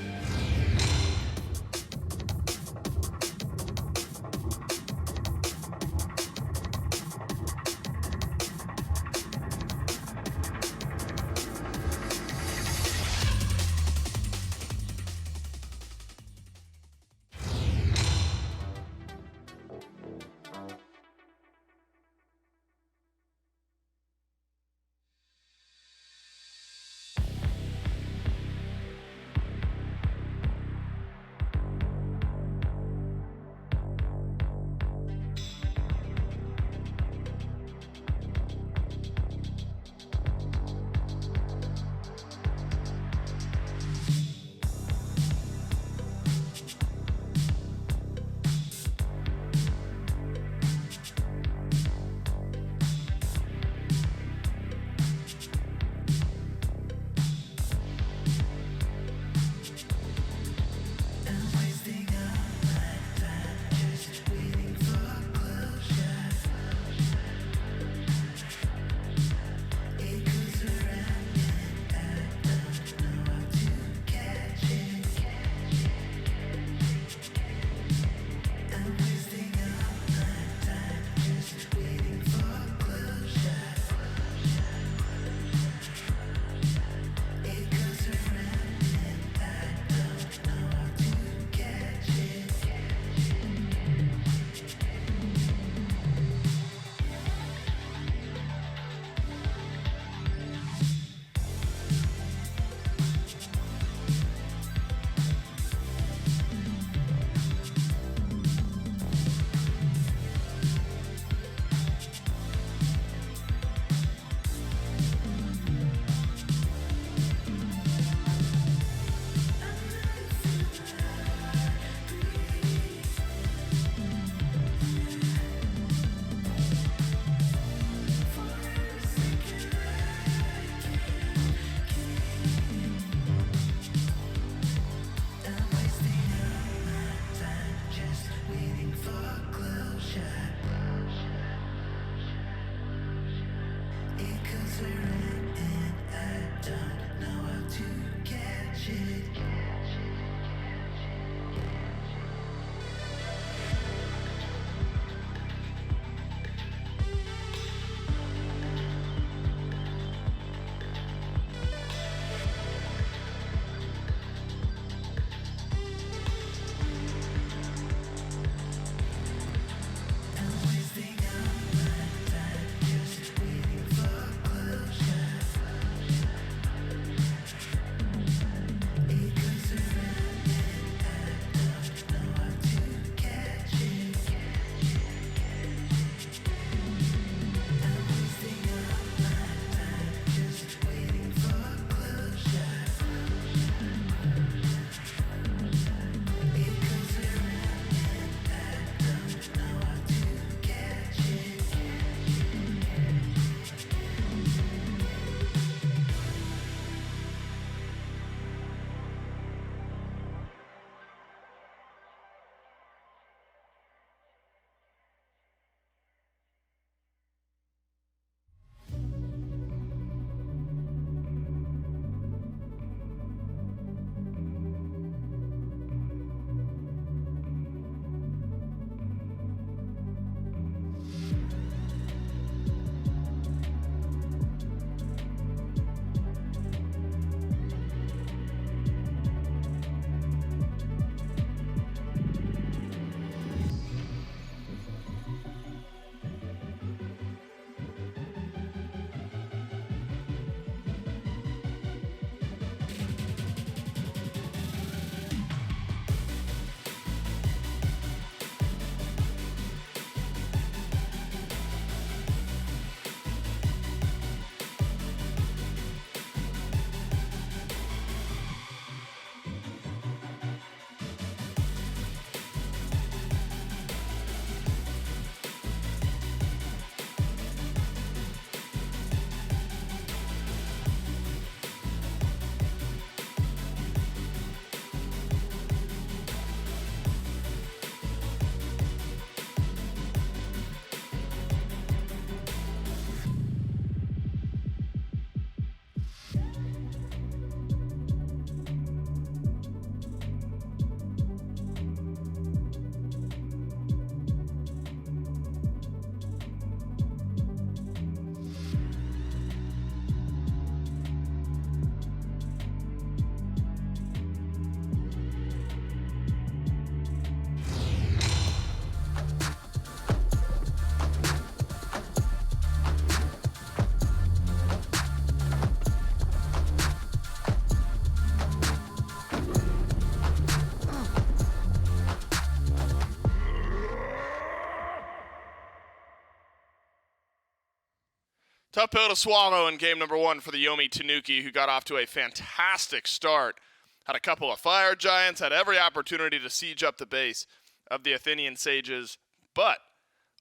Tough pill to swallow in game number 1 for the Yomi Tanuki, who got off to a fantastic start. Had a couple of fire giants, had every opportunity to siege up the base of the Athenian Sages, but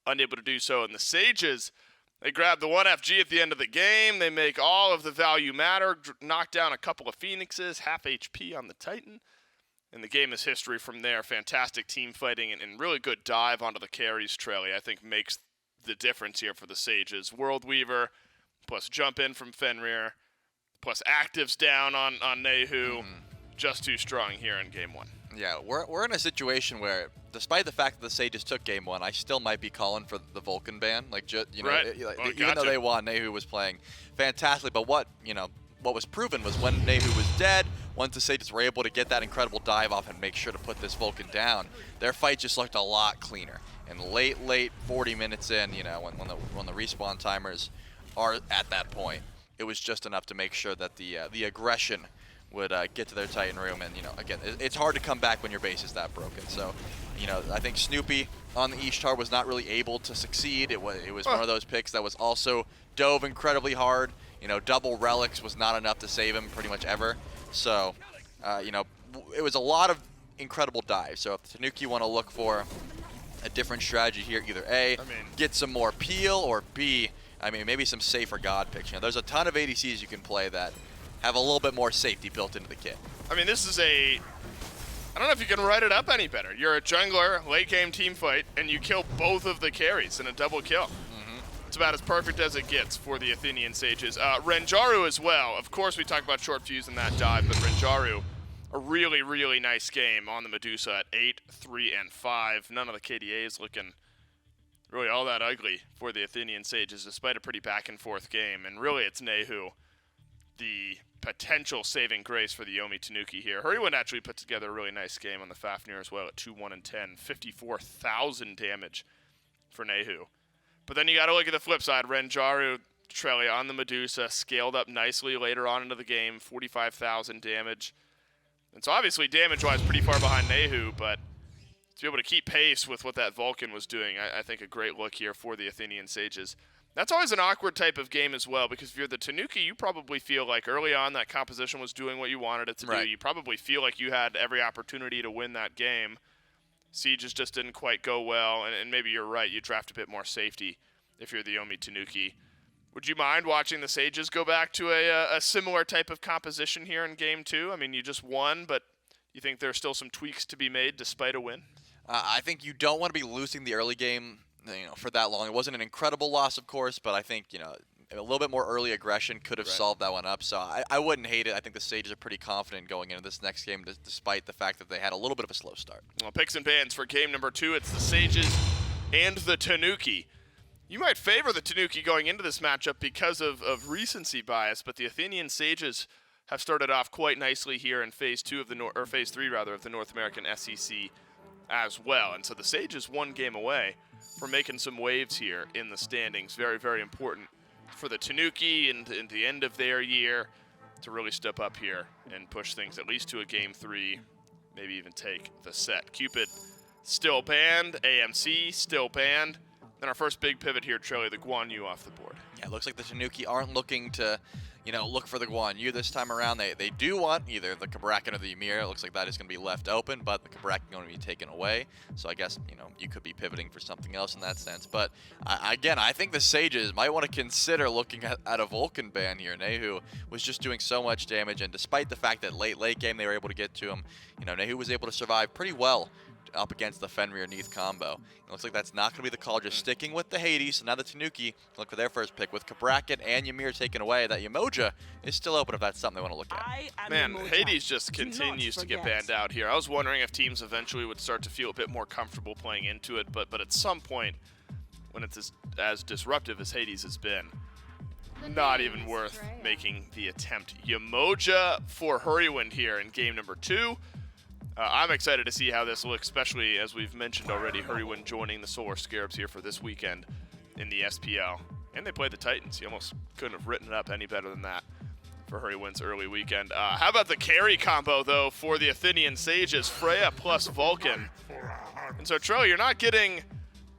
unable to do so. And the Sages, they grab the 1 FG at the end of the game. They make all of the value matter, knock down a couple of Phoenixes, half HP on the Titan. And the game is history from there. Fantastic team fighting and really good dive onto the carries. Trelly, I think, makes the difference here for the Sages. World Weaver, plus jump in from Fenrir, plus actives down on Nehu. Just too strong here in game 1. Yeah, we're in a situation where, despite the fact that the Sages took game 1, I still might be calling for the Vulcan ban. Like, right. Even though they won, Nehu was playing fantastically. But what was proven was when Nehu was dead, once the Sages were able to get that incredible dive off and make sure to put this Vulcan down, their fight just looked a lot cleaner. And late 40 minutes in, when the respawn timers are at that point, it was just enough to make sure that the aggression would get to their Titan room. And again, it's hard to come back when your base is that broken. So, I think Snoopy on the Ishtar was not really able to succeed. It was one of those picks that was also dove incredibly hard. Double relics was not enough to save him pretty much ever. So, it was a lot of incredible dives. So if the Tanuki want to look for a different strategy here, either A, get some more peel, or B, maybe some safer God picks. There's a ton of ADCs you can play that have a little bit more safety built into the kit. This is I don't know if you can write it up any better. You're a jungler, late game team fight, and you kill both of the carries in a double kill. It's about as perfect as it gets for the Athenian Sages. Renjaru as well. Of course, we talked about short fuse in that dive, but Renjaru, a really, really nice game on the Medusa at 8, 3, and 5. None of the KDAs looking really all that ugly for the Athenian Sages, despite a pretty back-and-forth game. And really, it's Nehu, the potential saving grace for the Yomi Tanuki here. Hurrywind actually put together a really nice game on the Fafnir as well at 2, 1, and 10. 54,000 damage for Nehu. But then you got to look at the flip side. Renjaru, Trelly on the Medusa, scaled up nicely later on into the game, 45,000 damage. And so obviously damage-wise pretty far behind Nehu, but to be able to keep pace with what that Vulcan was doing, I think a great look here for the Athenian Sages. That's always an awkward type of game as well, because if you're the Tanuki, you probably feel like early on that composition was doing what you wanted it to do. You probably feel like you had every opportunity to win that game. Sieges just didn't quite go well, and maybe you're right, you draft a bit more safety if you're the Yomi Tanuki. Would you mind watching the Sages go back to a similar type of composition here in Game 2? You just won, but you think there's still some tweaks to be made despite a win? I think you don't want to be losing the early game for that long. It wasn't an incredible loss, of course, but I think a little bit more early aggression could have solved that one up. So I wouldn't hate it. I think the Sages are pretty confident going into this next game, despite the fact that they had a little bit of a slow start. Well, picks and bans for game number 2. It's the Sages and the Tanuki. You might favor the Tanuki going into this matchup because of recency bias, but the Athenian Sages have started off quite nicely here in phase 3 of the North American SEC as well. And so the Sages 1 game away from making some waves here in the standings. Very, very important for the Tanuki and the end of their year to really step up here and push things at least to a game 3, maybe even take the set. Cupid still banned, AMC still banned. Then our first big pivot here, Trelly, the Guan Yu off the board. Yeah, it looks like the Tanuki aren't looking to, look for the Guan Yu this time around. They do want either the Kabrakan or the Ymir. It looks like that is going to be left open, but the Kabrakan is going to be taken away. So I guess, you could be pivoting for something else in that sense. But again, I think the Sages might want to consider looking at a Vulcan ban here. Nehu was just doing so much damage, and despite the fact that late game they were able to get to him, Nehu was able to survive pretty well up against the Fenrir Neath combo. It looks like that's not going to be the call, just sticking with the Hades. So now the Tanuki look for their first pick. With Kabrakan and Ymir taken away, that Yamoja is still open if that's something they want to look at. Man, Hades just continues to get banned out here. I was wondering if teams eventually would start to feel a bit more comfortable playing into it, but at some point, when it's as disruptive as Hades has been, not even worth making the attempt. Yamoja for Hurrywind here in game number 2. I'm excited to see how this looks, especially as we've mentioned already, Hurrywind joining the Solar Scarabs here for this weekend in the SPL. And they played the Titans. You almost couldn't have written it up any better than that for Hurrywind's early weekend. How about the carry combo, though, for the Athenian Sages? Freya plus Vulcan. And so, Trelly, you're not getting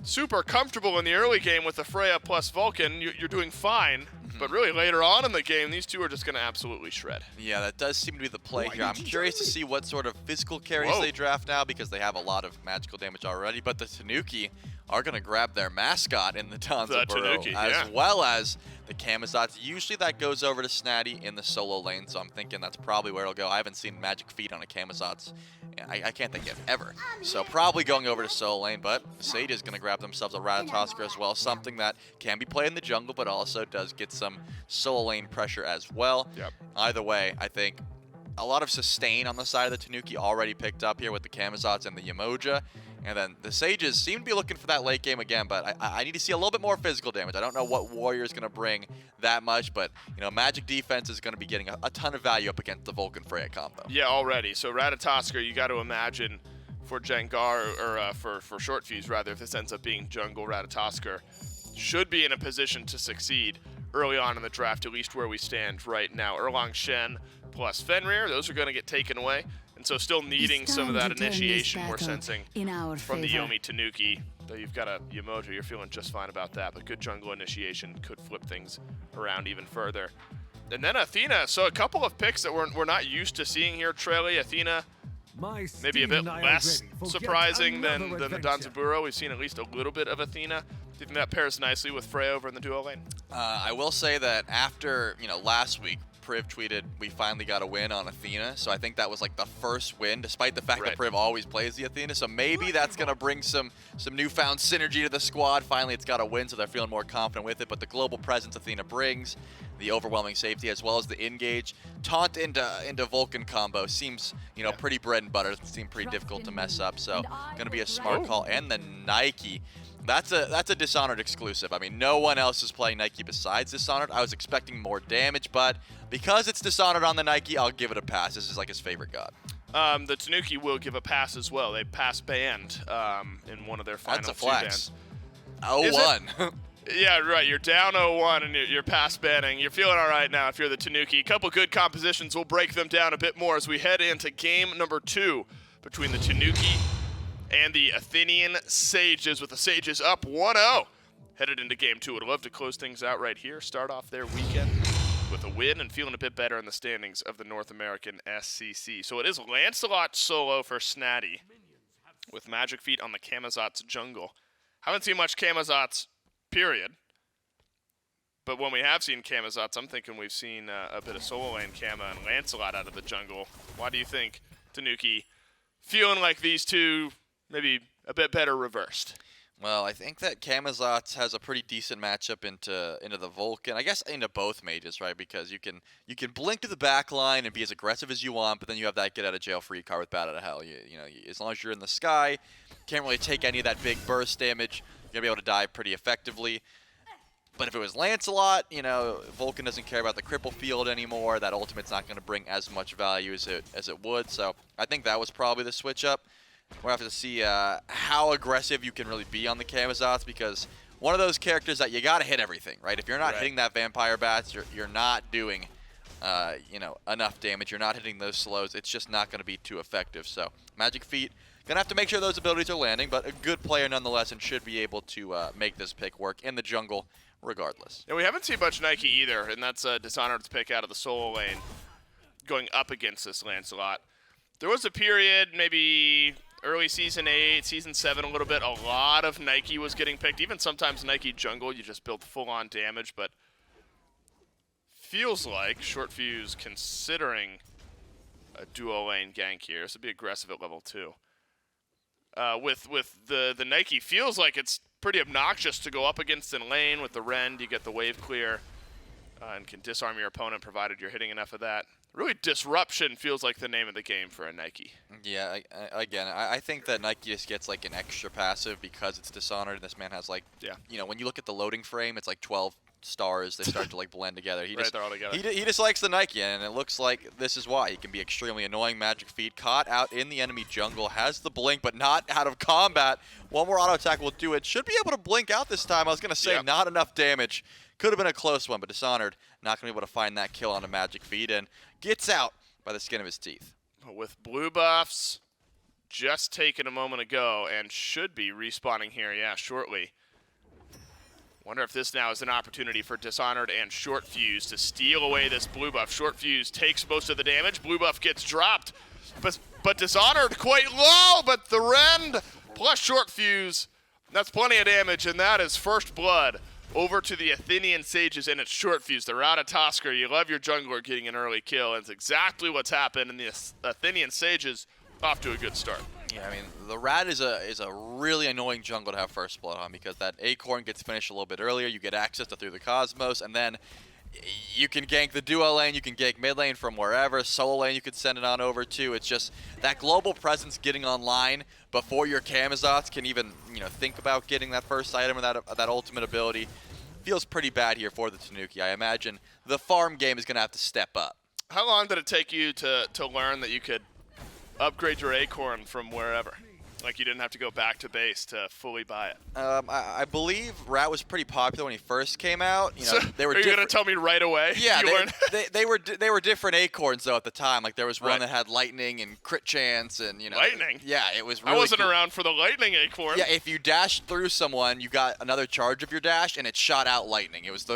super comfortable in the early game with the Freya plus Vulcan. You're doing fine But really, later on in the game, these two are just going to absolutely shred. Yeah, that does seem to be the play here. I'm curious to see what sort of physical carries they draft now because they have a lot of magical damage already. But the Tanuki are going to grab their mascot in the Tanuki, as well as the Kamazots. Usually that goes over to Snatty in the solo lane, so I'm thinking that's probably where it'll go. I haven't seen Magic Feet on a Kamazots. I can't think of ever. So probably going over to solo lane, but Sage is going to grab themselves a Ratatosker as well, something that can be played in the jungle, but also does get some solo lane pressure as well. Either way, I think a lot of sustain on the side of the Tanuki already picked up here with the Kamazots and the Yamoja. And then the Sages seem to be looking for that late game again, but I need to see a little bit more physical damage. I don't know what Warrior is going to bring that much, but Magic defense is going to be getting a ton of value up against the Vulcan Freya combo. Yeah, already. So Ratatosker, you got to imagine for Jengar, or for Short Fuse rather, if this ends up being jungle, Ratatosker should be in a position to succeed early on in the draft, at least where we stand right now. Erlang Shen plus Fenrir, those are going to get taken away. And so still needing some of that initiation we're sensing from the Yomi Tanuki. Though you've got a Yamoja, you're feeling just fine about that. But good jungle initiation could flip things around even further. And then Athena. So a couple of picks that we're not used to seeing here. Trele, Athena, maybe a bit less surprising than the Danzaburo. We've seen at least a little bit of Athena. Do you think that pairs nicely with Freya over in the duo lane? I will say that after last week, Priv tweeted, we finally got a win on Athena, so I think that was like the first win, despite the fact that Priv always plays the Athena, so maybe that's going to bring some newfound synergy to the squad. Finally, it's got a win, so they're feeling more confident with it, but the global presence Athena brings, the overwhelming safety, as well as the engage, taunt into Vulcan combo seems, pretty bread and butter. It seems pretty difficult to mess up, so going to be a smart call. And the Nike. That's a Dishonored exclusive. I mean, no one else is playing Nike besides Dishonored. I was expecting more damage, but because it's Dishonored on the Nike, I'll give it a pass. This is like his favorite god. The Tanuki will give a pass as well. They pass banned in one of their final two bans. 0-1. Yeah, right. You're down 0-1 and you're pass banning. You're feeling all right now if you're the Tanuki. A couple good compositions. We'll break them down a bit more as we head into game number 2 between the Tanuki and the Athenian Sages, with the Sages up 1-0. Headed into game 2. Would love to close things out right here. Start off their weekend with a win and feeling a bit better in the standings of the North American SCC. So it is Lancelot solo for Snatty with Magic Feet on the Kamazots jungle. Haven't seen much Kamazots, period. But when we have seen Kamazots, I'm thinking we've seen a bit of solo lane Kama and Lancelot out of the jungle. Why do you think Tanuki feeling like these two maybe a bit better reversed? Well, I think that Kamazots has a pretty decent matchup into the Vulcan. I guess into both mages, right? Because you can blink to the back line and be as aggressive as you want, but then you have that get out of jail free card with Bat Out of Hell. As long as you're in the sky, can't really take any of that big burst damage. You're gonna be able to die pretty effectively. But if it was Lancelot, Vulcan doesn't care about the cripple field anymore. That ultimate's not going to bring as much value as it would. So I think that was probably the switch up. We'll have to see how aggressive you can really be on the Kamazots, because one of those characters that you got to hit everything, right? If you're not hitting that Vampire Bats, you're not doing enough damage. You're not hitting those slows. It's just not going to be too effective. So Magic Feet, going to have to make sure those abilities are landing, but a good player nonetheless, and should be able to make this pick work in the jungle regardless. Yeah, we haven't seen much Nike either, and that's Dishonored's pick out of the solo lane going up against this Lancelot. There was a period, maybe early Season 8, Season 7 a little bit, a lot of Nike was getting picked. Even sometimes Nike jungle, you just build full-on damage, but feels like Short Fuse considering a duo lane gank here. This would be aggressive at level 2. With the Nike, feels like it's pretty obnoxious to go up against in lane. With the Rend, you get the wave clear and can disarm your opponent provided you're hitting enough of that. Really, Disruption feels like the name of the game for a Nike. Yeah, I think that Nike just gets like an extra passive because it's Dishonored. This man has like, when you look at the loading frame, it's like 12 stars. They start to like blend together. They're all together. He just likes the Nike, and it looks like this is why. He can be extremely annoying. Magic Feet caught out in the enemy jungle, has the blink, but not out of combat. One more auto attack will do it. Should be able to blink out this time. I was going to say not enough damage. Could have been a close one, but Dishonored not going to be able to find that kill on a Magic Feet, and gets out by the skin of his teeth. With blue buffs just taken a moment ago, and should be respawning here, shortly. Wonder if this now is an opportunity for Dishonored and Short Fuse to steal away this blue buff. Short Fuse takes most of the damage. Blue buff gets dropped, but Dishonored quite low, but the Rend plus Short Fuse, that's plenty of damage, and that is first blood over to the Athenian Sages, and it's Short Fuse. They're out of Tosker. You love your jungler getting an early kill, and it's exactly what's happened, and the Athenian Sages off to a good start. Yeah, I mean, the Rat is a really annoying jungle to have first blood on, because that Acorn gets finished a little bit earlier. You get access to Through the Cosmos, and then you can gank the duo lane, you can gank mid lane from wherever, solo lane you could send it on over to. It's just that global presence getting online before your Camazots can even, think about getting that first item or that ultimate ability feels pretty bad here for the Tanuki. I imagine the farm game is going to have to step up. How long did it take you to learn that you could upgrade your Acorn from wherever? Like you didn't have to go back to base to fully buy it. I believe Rat was pretty popular when he first came out. So they were. Are you gonna tell me right away? Yeah, they were different Acorns though at the time. Like there was one that had lightning and crit chance and Lightning. Yeah, it was. Really I wasn't cool. around for the lightning Acorn. Yeah, if you dashed through someone, you got another charge of your dash, and it shot out lightning. He was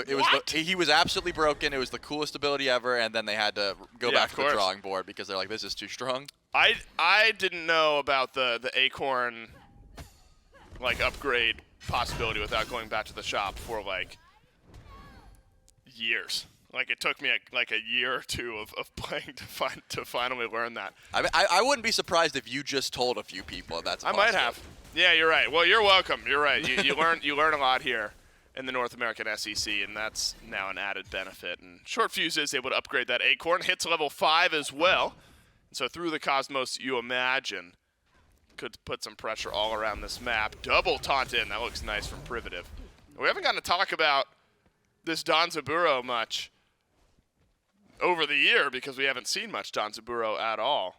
absolutely broken. It was the coolest ability ever, and then they had to go back to the drawing board because they're like, this is too strong. I didn't know about the Acorn upgrade possibility without going back to the shop for years. It took me a year or two of playing to finally learn that. I mean, I wouldn't be surprised if you just told a few people that's I might have. Yeah, you're right. Well, you're welcome. You're right. You learn a lot here in the North American SEC, and that's now an added benefit. And Short Fuse is able to upgrade that Acorn. Hits level 5 as well. So Through the Cosmos, you imagine, could put some pressure all around this map. Double taunt in. That looks nice from Privative. We haven't gotten to talk about this Danzaburo much over the year because we haven't seen much Danzaburo at all.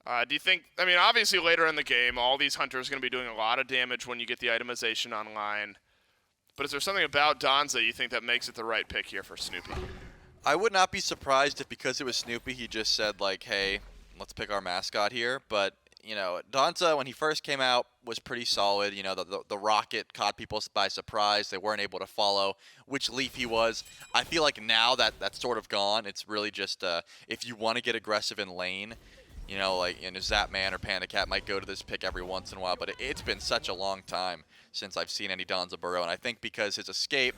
Do you think, obviously later in the game, all these hunters are going to be doing a lot of damage when you get the itemization online. But is there something about Danza you think that makes it the right pick here for Snoopy? I would not be surprised if because it was Snoopy, he just said hey, let's pick our mascot here. But, Danza, when he first came out, was pretty solid. The rocket caught people by surprise. They weren't able to follow which leaf he was. I feel like now that's sort of gone. It's really just if you want to get aggressive in lane, Zapman or Panda Cat might go to this pick every once in a while. But it's been such a long time since I've seen any Danzaburo. And I think because his escape,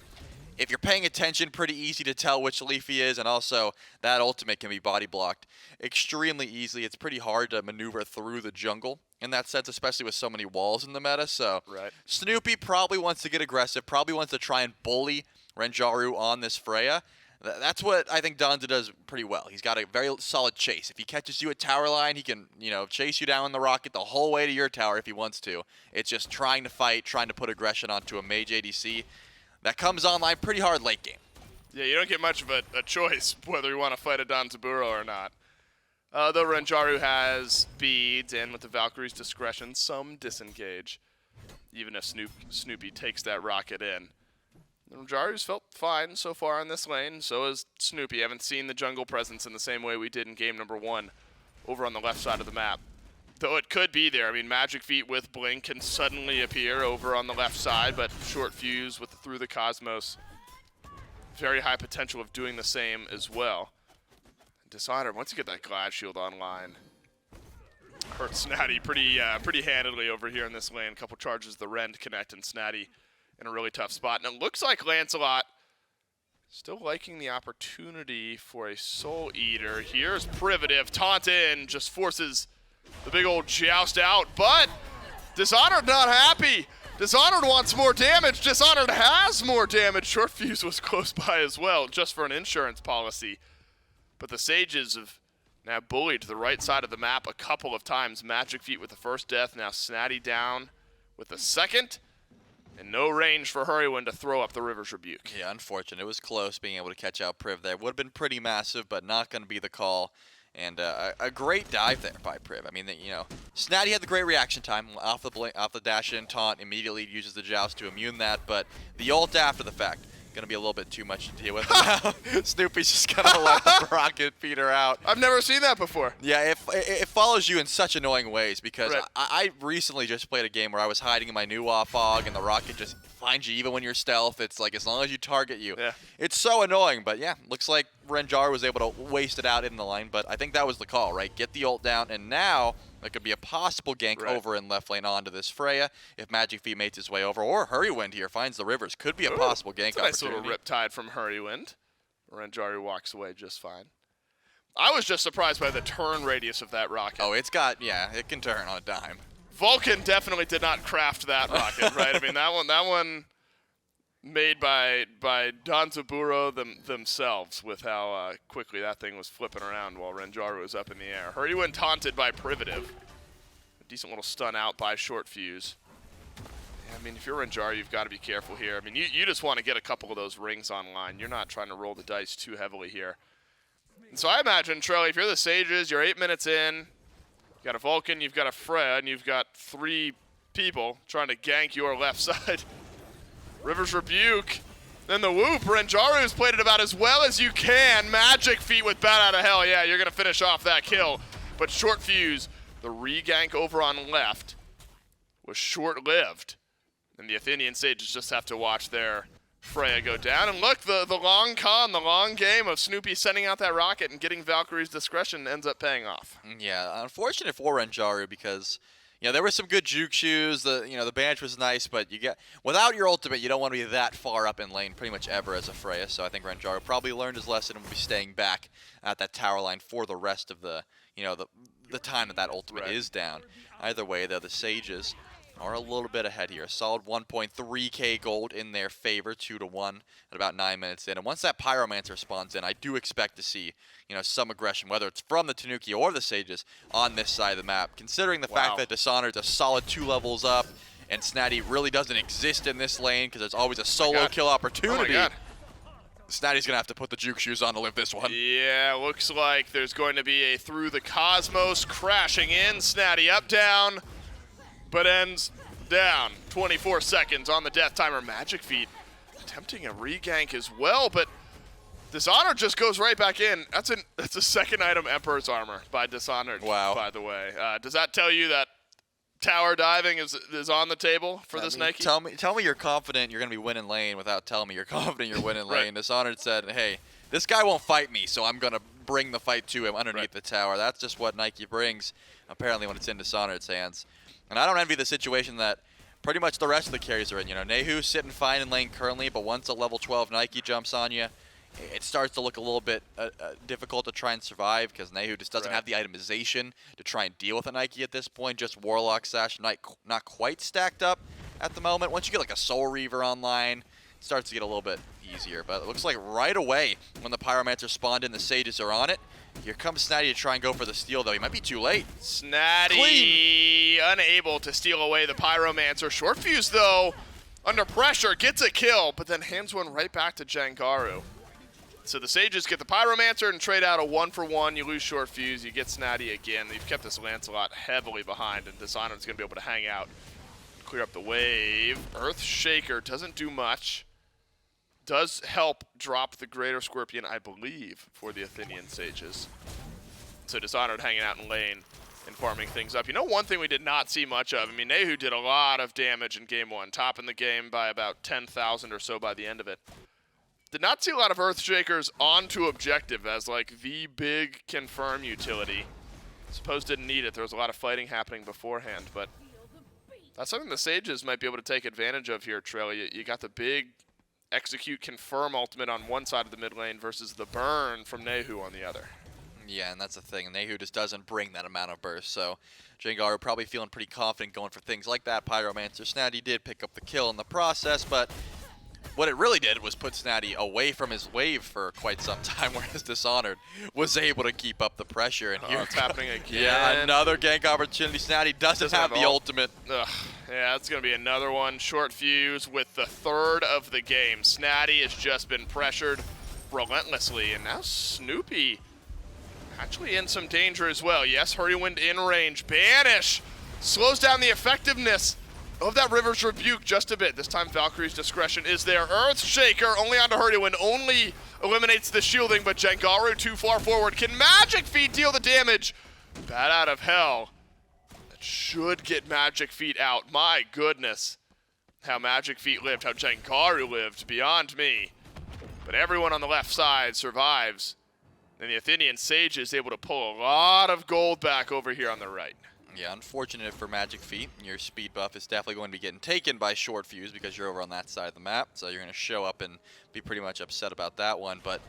if you're paying attention, pretty easy to tell which leaf he is, and also that ultimate can be body blocked extremely easily. It's pretty hard to maneuver through the jungle in that sense, especially with so many walls in the meta. So Snoopy probably wants to get aggressive, probably wants to try and bully Renjaru on this Freya. That's what I think Danza does pretty well. He's got a very solid chase. If he catches you at tower line, he can, chase you down in the rocket the whole way to your tower if he wants to. It's just trying to fight, trying to put aggression onto a mage ADC. That comes online pretty hard late game. Yeah, you don't get much of a choice whether you want to fight a Danzaburo or not. Though Renjaru has beads, and with the Valkyrie's discretion, some disengage, even if Snoopy takes that rocket in. Renjaru's felt fine so far in this lane, so is Snoopy. Haven't seen the jungle presence in the same way we did in game number 1 over on the left side of the map. Though it could be there. Magic Feet with Blink can suddenly appear over on the left side, but Short Fuse with Through the Cosmos, very high potential of doing the same as well. Dishonored, once you get that Glad Shield online, hurts Snatty pretty handedly over here in this lane. A couple charges the Rend connect, and Snatty in a really tough spot. And it looks like Lancelot still liking the opportunity for a Soul Eater. Here's Privative, taunt in, just forces the big old joust out, but Dishonored not happy. Dishonored wants more damage. Dishonored has more damage. Short Fuse was close by as well, just for an insurance policy. But the Sages have now bullied to the right side of the map a couple of times. Magic Feet with the first death, now Snatty down with the second. And no range for Hurrywin to throw up the River's Rebuke. Yeah, unfortunate. It was close being able to catch out Priv there. Would have been pretty massive, but not going to be the call. And a great dive there by Priv. Snatty had the great reaction time off the dash in taunt, immediately uses the joust to immune that, but the ult after the fact. Gonna be a little bit too much to deal with now. Snoopy's just gonna let the rocket peter out. I've never seen that before. Yeah, it follows you in such annoying ways because Right. I recently just played a game where I was hiding in my new fog and the rocket just finds you even when you're stealth. It's like as long as you target you. Yeah. It's so annoying, but yeah, looks like Renjar was able to waste it out in the line, but I think that was the call, right? Get the ult down, and now there could be a possible gank Right. over in left lane onto this Freya if Magic Feet makes his way over, or Hurrywind here finds the rivers. Could be a possible gank It's a nice opportunity. little riptide from Hurrywind. Renjaru walks away just fine. I was just surprised by the turn radius of that rocket. Oh, it can turn on a dime. Vulcan definitely did not craft that rocket, right? I mean, that one made by Danzaburo themselves with how quickly that thing was flipping around while Renjaru was up in the air. Hurrywind taunted by Privative. A decent little stun out by Short Fuse. Yeah, I mean, if you're Renjaru, you've got to be careful here. I mean, you just want to get a couple of those rings online. You're not trying to roll the dice too heavily here. And so I imagine, Trelly, if you're the Sages, you're 8 minutes in, you've got a Vulcan, you've got a Freya, and you've got 3 people trying to gank your left side. River's Rebuke. Then the Whoop. Renjaru's played it about as well as you can. Magic Feet with Bat Out of Hell. Yeah, you're going to finish off that kill. But Short Fuse, the re-gank over on left, was short-lived. And the Athenian Sages just have to watch their Freya go down. And look, the long con, the long game of Snoopy sending out that rocket and getting Valkyrie's discretion ends up paying off. Yeah, unfortunate for Renjaru because there were some good juke shoes. The Banshee was nice, but without your ultimate, you don't want to be that far up in lane pretty much ever as a Freya. So I think Renjaru probably learned his lesson and will be staying back at that tower line for the rest of the time that ultimate Right. is down. Either way, though, the Sages are a little bit ahead here. A solid 1.3k gold in their favor, 2-1 at about 9 minutes in. And once that Pyromancer spawns in, I do expect to see, some aggression, whether it's from the Tanuki or the Sages on this side of the map. Considering the fact that Dishonored's a solid 2 levels up, and Snatty really doesn't exist in this lane because there's always a solo kill opportunity. Oh my God. Snatty's going to have to put the juke shoes on to live this one. Yeah, looks like there's going to be a Through the Cosmos crashing in. Snatty up, down, but ends down. 24 seconds on the death timer. Magic Feet attempting a re-gank as well, but Dishonored just goes right back in. That's a second item Emperor's Armor by Dishonored, Wow. by the way. Does that tell you that tower diving is on the table for this Nike? Tell me you're confident you're going to be winning lane without telling me you're confident you're winning Right. lane. Dishonored said, hey, this guy won't fight me, so I'm going to bring the fight to him underneath the tower. That's just what Nike brings, apparently, when it's in Dishonored's hands. And I don't envy the situation that pretty much the rest of the carries are in. Nehu's sitting fine in lane currently, but once a level 12 Nike jumps on you, it starts to look a little bit difficult to try and survive because Nehu just doesn't have the itemization to try and deal with a Nike at this point. Just Warlock Sash not quite stacked up at the moment. Once you get like a Soul Reaver online, it starts to get a little bit easier. But it looks like right away when the Pyromancer spawned in, the Sages are on it. Here comes Snatty to try and go for the steal, though. He might be too late. Snatty unable to steal away the Pyromancer. Short Fuse, though, under pressure, gets a kill, but then hands one right back to Jangaru. So the Sages get the Pyromancer and trade out a 1-for-1. You lose Short Fuse, you get Snatty again. You've kept this Lancelot heavily behind, and Dishonored's going to be able to hang out, clear up the wave. Earthshaker doesn't do much. Does help drop the Greater Scorpion, I believe, for the Athenian Sages. So Dishonored hanging out in lane and farming things up. One thing we did not see much of, Nehu did a lot of damage in game 1, topping the game by about 10,000 or so by the end of it. Did not see a lot of Earthshakers onto objective as like the big confirm utility. Suppose didn't need it. There was a lot of fighting happening beforehand, but that's something the Sages might be able to take advantage of here, Trail. You got the big execute confirm ultimate on one side of the mid lane versus the burn from Nehu on the other. Yeah, and that's the thing. Nehu just doesn't bring that amount of burst, so Jangaru probably feeling pretty confident going for things like that. Pyromancer Snatty did pick up the kill in the process, but what it really did was put Snatty away from his wave for quite some time, whereas Dishonored was able to keep up the pressure. And here it's happening again. Yeah, another gank opportunity. Snatty doesn't have the ultimate. Ugh. Yeah, that's going to be another one. Short Fuse with the third of the game. Snatty has just been pressured relentlessly, and now Snoopy actually in some danger as well. Yes, Hurrywind in range. Banish slows down the effectiveness of that River's Rebuke just a bit. This time Valkyrie's Discretion is there. Earthshaker only onto Hurrywin, only eliminates the shielding, but Jengaru too far forward. Can Magic Feet deal the damage? Bat out of hell. That should get Magic Feet out. My goodness. How Magic Feet lived, how Jengaru lived, beyond me. But everyone on the left side survives. And the Athenian Sage is able to pull a lot of gold back over here on the right. Yeah, unfortunate for Magic Feet. Your speed buff is definitely going to be getting taken by Short Fuse because you're over on that side of the map. So you're going to show up and be pretty much upset about that one. But,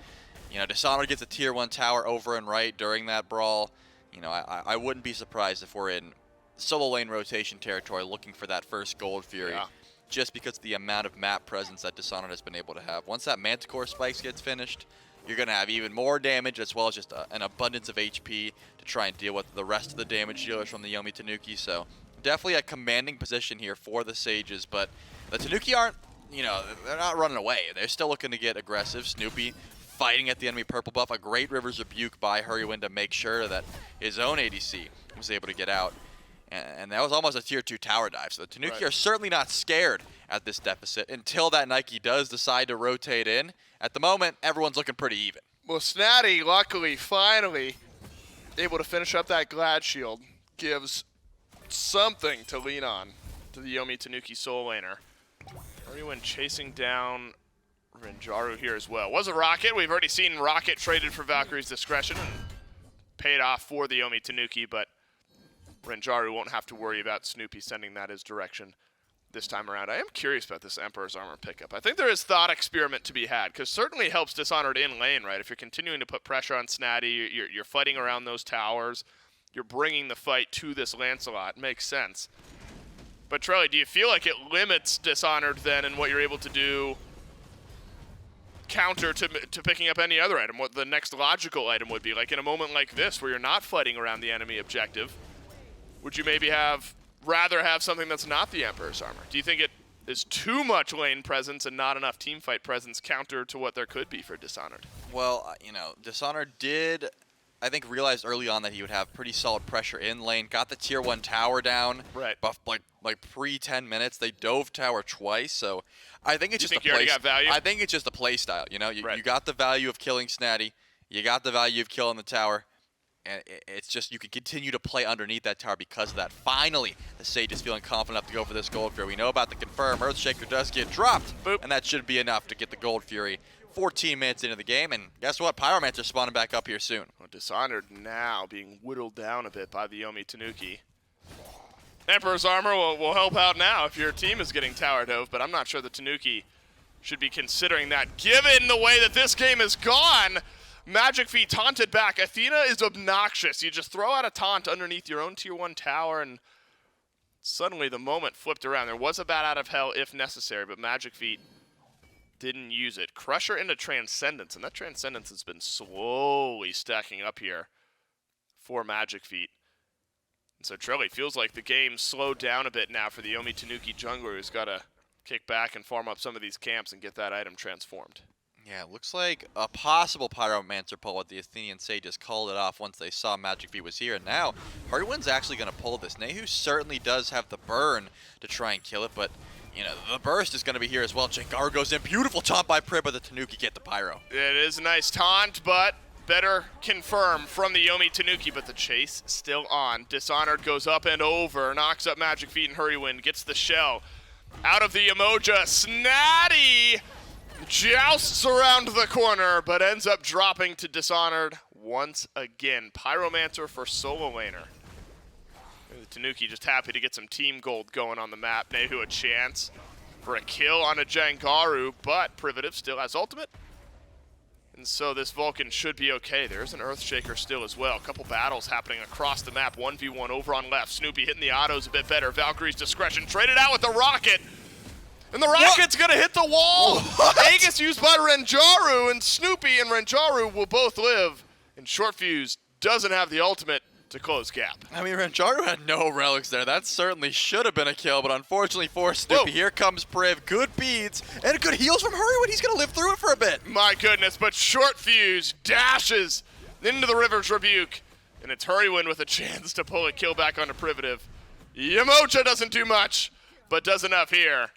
you know, Dishonored gets a tier 1 tower over and right during that brawl. You know, I wouldn't be surprised if we're in solo lane rotation territory looking for that first Gold Fury. Yeah. Just because of the amount of map presence that Dishonored has been able to have. Once that Manticore Spikes gets finished, you're going to have even more damage as well as just an abundance of HP to try and deal with the rest of the damage dealers from the Yomi Tanuki. So definitely a commanding position here for the Sages, but the Tanuki aren't, you know, they're not running away. They're still looking to get aggressive. Snoopy fighting at the enemy purple buff. A great River's Rebuke by Hurrywin to make sure that his own ADC was able to get out. And that was almost a tier 2 tower dive. So the Tanuki are certainly not scared at this deficit until that Nike does decide to rotate in. At the moment, everyone's looking pretty even. Well, Snatty, luckily, finally able to finish up that Glad Shield. Gives something to lean on to the Yomi Tanuki solo laner. Hurrywin chasing down Renjaru here as well. Was a Rocket. We've already seen Rocket traded for Valkyrie's Discretion and paid off for the Yomi Tanuki, but Renjaru won't have to worry about Snoopy sending that his direction this time around. I am curious about this Emperor's Armor pickup. I think there is thought experiment to be had, because certainly helps Dishonored in lane, right? If you're continuing to put pressure on Snatty, you're fighting around those towers, you're bringing the fight to this Lancelot. Makes sense. But Trelly, do you feel like it limits Dishonored then in what you're able to do counter to picking up any other item, what the next logical item would be? Like in a moment like this where you're not fighting around the enemy objective, would you maybe rather have something that's not the Emperor's Armor? Do you think it is too much lane presence and not enough teamfight presence counter to what there could be for Dishonored? Well, you know, Dishonored did, I think, realize early on that he would have pretty solid pressure in lane. Got the tier 1 tower down. Right. Buff, like pre-10 minutes. They dove tower twice, so I think it's just a play. You already got value? I think it's just a play style. You know, you got the value of killing Snatty. You got the value of killing the tower. And it's just you can continue to play underneath that tower because of that. Finally, the Sage is feeling confident enough to go for this Gold Fury. We know about the confirm. Earthshaker does get dropped, and that should be enough to get the Gold Fury 14 minutes into the game. And guess what? Pyromancer's spawning back up here soon. Well, Dishonored now being whittled down a bit by the Yomi Tanuki. Emperor's Armor will help out now if your team is getting tower dove, but I'm not sure the Tanuki should be considering that given the way that this game has gone. Magic Feet taunted back. Athena is obnoxious. You just throw out a taunt underneath your own tier 1 tower and suddenly the moment flipped around. There was a bat out of hell if necessary, but Magic Feet didn't use it. Crusher into Transcendence, and that Transcendence has been slowly stacking up here for Magic Feet. And so Trelly feels like the game slowed down a bit now for the Yomi Tanuki jungler who's got to kick back and farm up some of these camps and get that item transformed. Yeah, it looks like a possible Pyromancer pull, but the Athenian Sages called it off once they saw Magic Feet was here. And now, Hurrywin's actually going to pull this. Nehu certainly does have the burn to try and kill it, but, you know, the burst is going to be here as well. Jengaru goes in. Beautiful taunt by Priv, but the Tanuki get the Pyro. It is a nice taunt, but better confirm from the Yomi Tanuki, but the chase still on. Dishonored goes up and over, knocks up Magic Feet, and Hurrywin gets the shell. Out of the Emoja, Snatty jousts around the corner, but ends up dropping to Dishonored once again. Pyromancer for solo laner. The Tanuki just happy to get some team gold going on the map. Nehu a chance for a kill on a Jengaru, but Privative still has ultimate. And so this Vulcan should be okay. There's an Earthshaker still as well. A couple battles happening across the map. 1v1 over on left. Snoopy hitting the autos a bit better. Valkyrie's Discretion traded out with the Rocket. And the Rocket's gonna hit the wall! Aegis used by Renjaru, and Snoopy and Renjaru will both live. And Short Fuse doesn't have the ultimate to close gap. I mean, Renjaru had no relics there. That certainly should have been a kill, but unfortunately for Snoopy, here comes Priv. Good beads, and good heals from Hurrywin. He's gonna live through it for a bit. My goodness, but Short Fuse dashes into the River's Rebuke, and it's Hurrywin with a chance to pull a kill back onto Privative. Yamocha doesn't do much. but does enough here.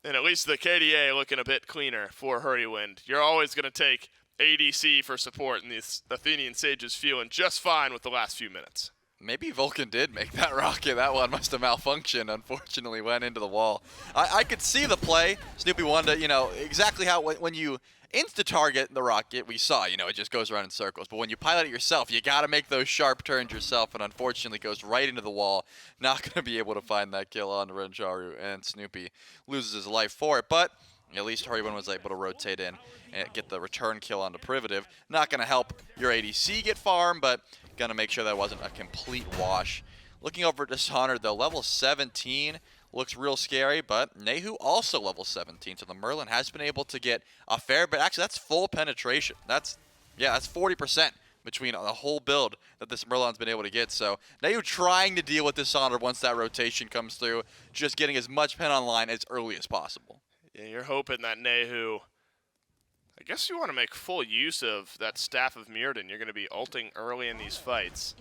And at least the KDA looking a bit cleaner for Hurrywind. You're always going to take ADC for support, and these Athenian Sages feeling just fine with the last few minutes. Maybe Vulcan did make that rocket. That one must have malfunctioned. Unfortunately, went into the wall. I could see the play. Snoopy wanted to, exactly how when you insta-target the rocket, we saw, it just goes around in circles. But when you pilot it yourself, you got to make those sharp turns yourself, and unfortunately goes right into the wall. Not going to be able to find that kill on Renjaru, and Snoopy loses his life for it. But at least Hurrywind was able to rotate in and get the return kill onto Privative. Not going to help your ADC get farm, but going to make sure that wasn't a complete wash. Looking over at Dishonored, though, level 17 looks real scary, but Nehu also level 17, so the Merlin has been able to get a fair bit. Actually, that's full penetration. That's 40% between the whole build that this Merlin's been able to get. So Nehu trying to deal with Dishonored once that rotation comes through, just getting as much pen online as early as possible. Yeah, you're hoping that Nehu, I guess you want to make full use of that Staff of Mirrodin. You're going to be ulting early in these fights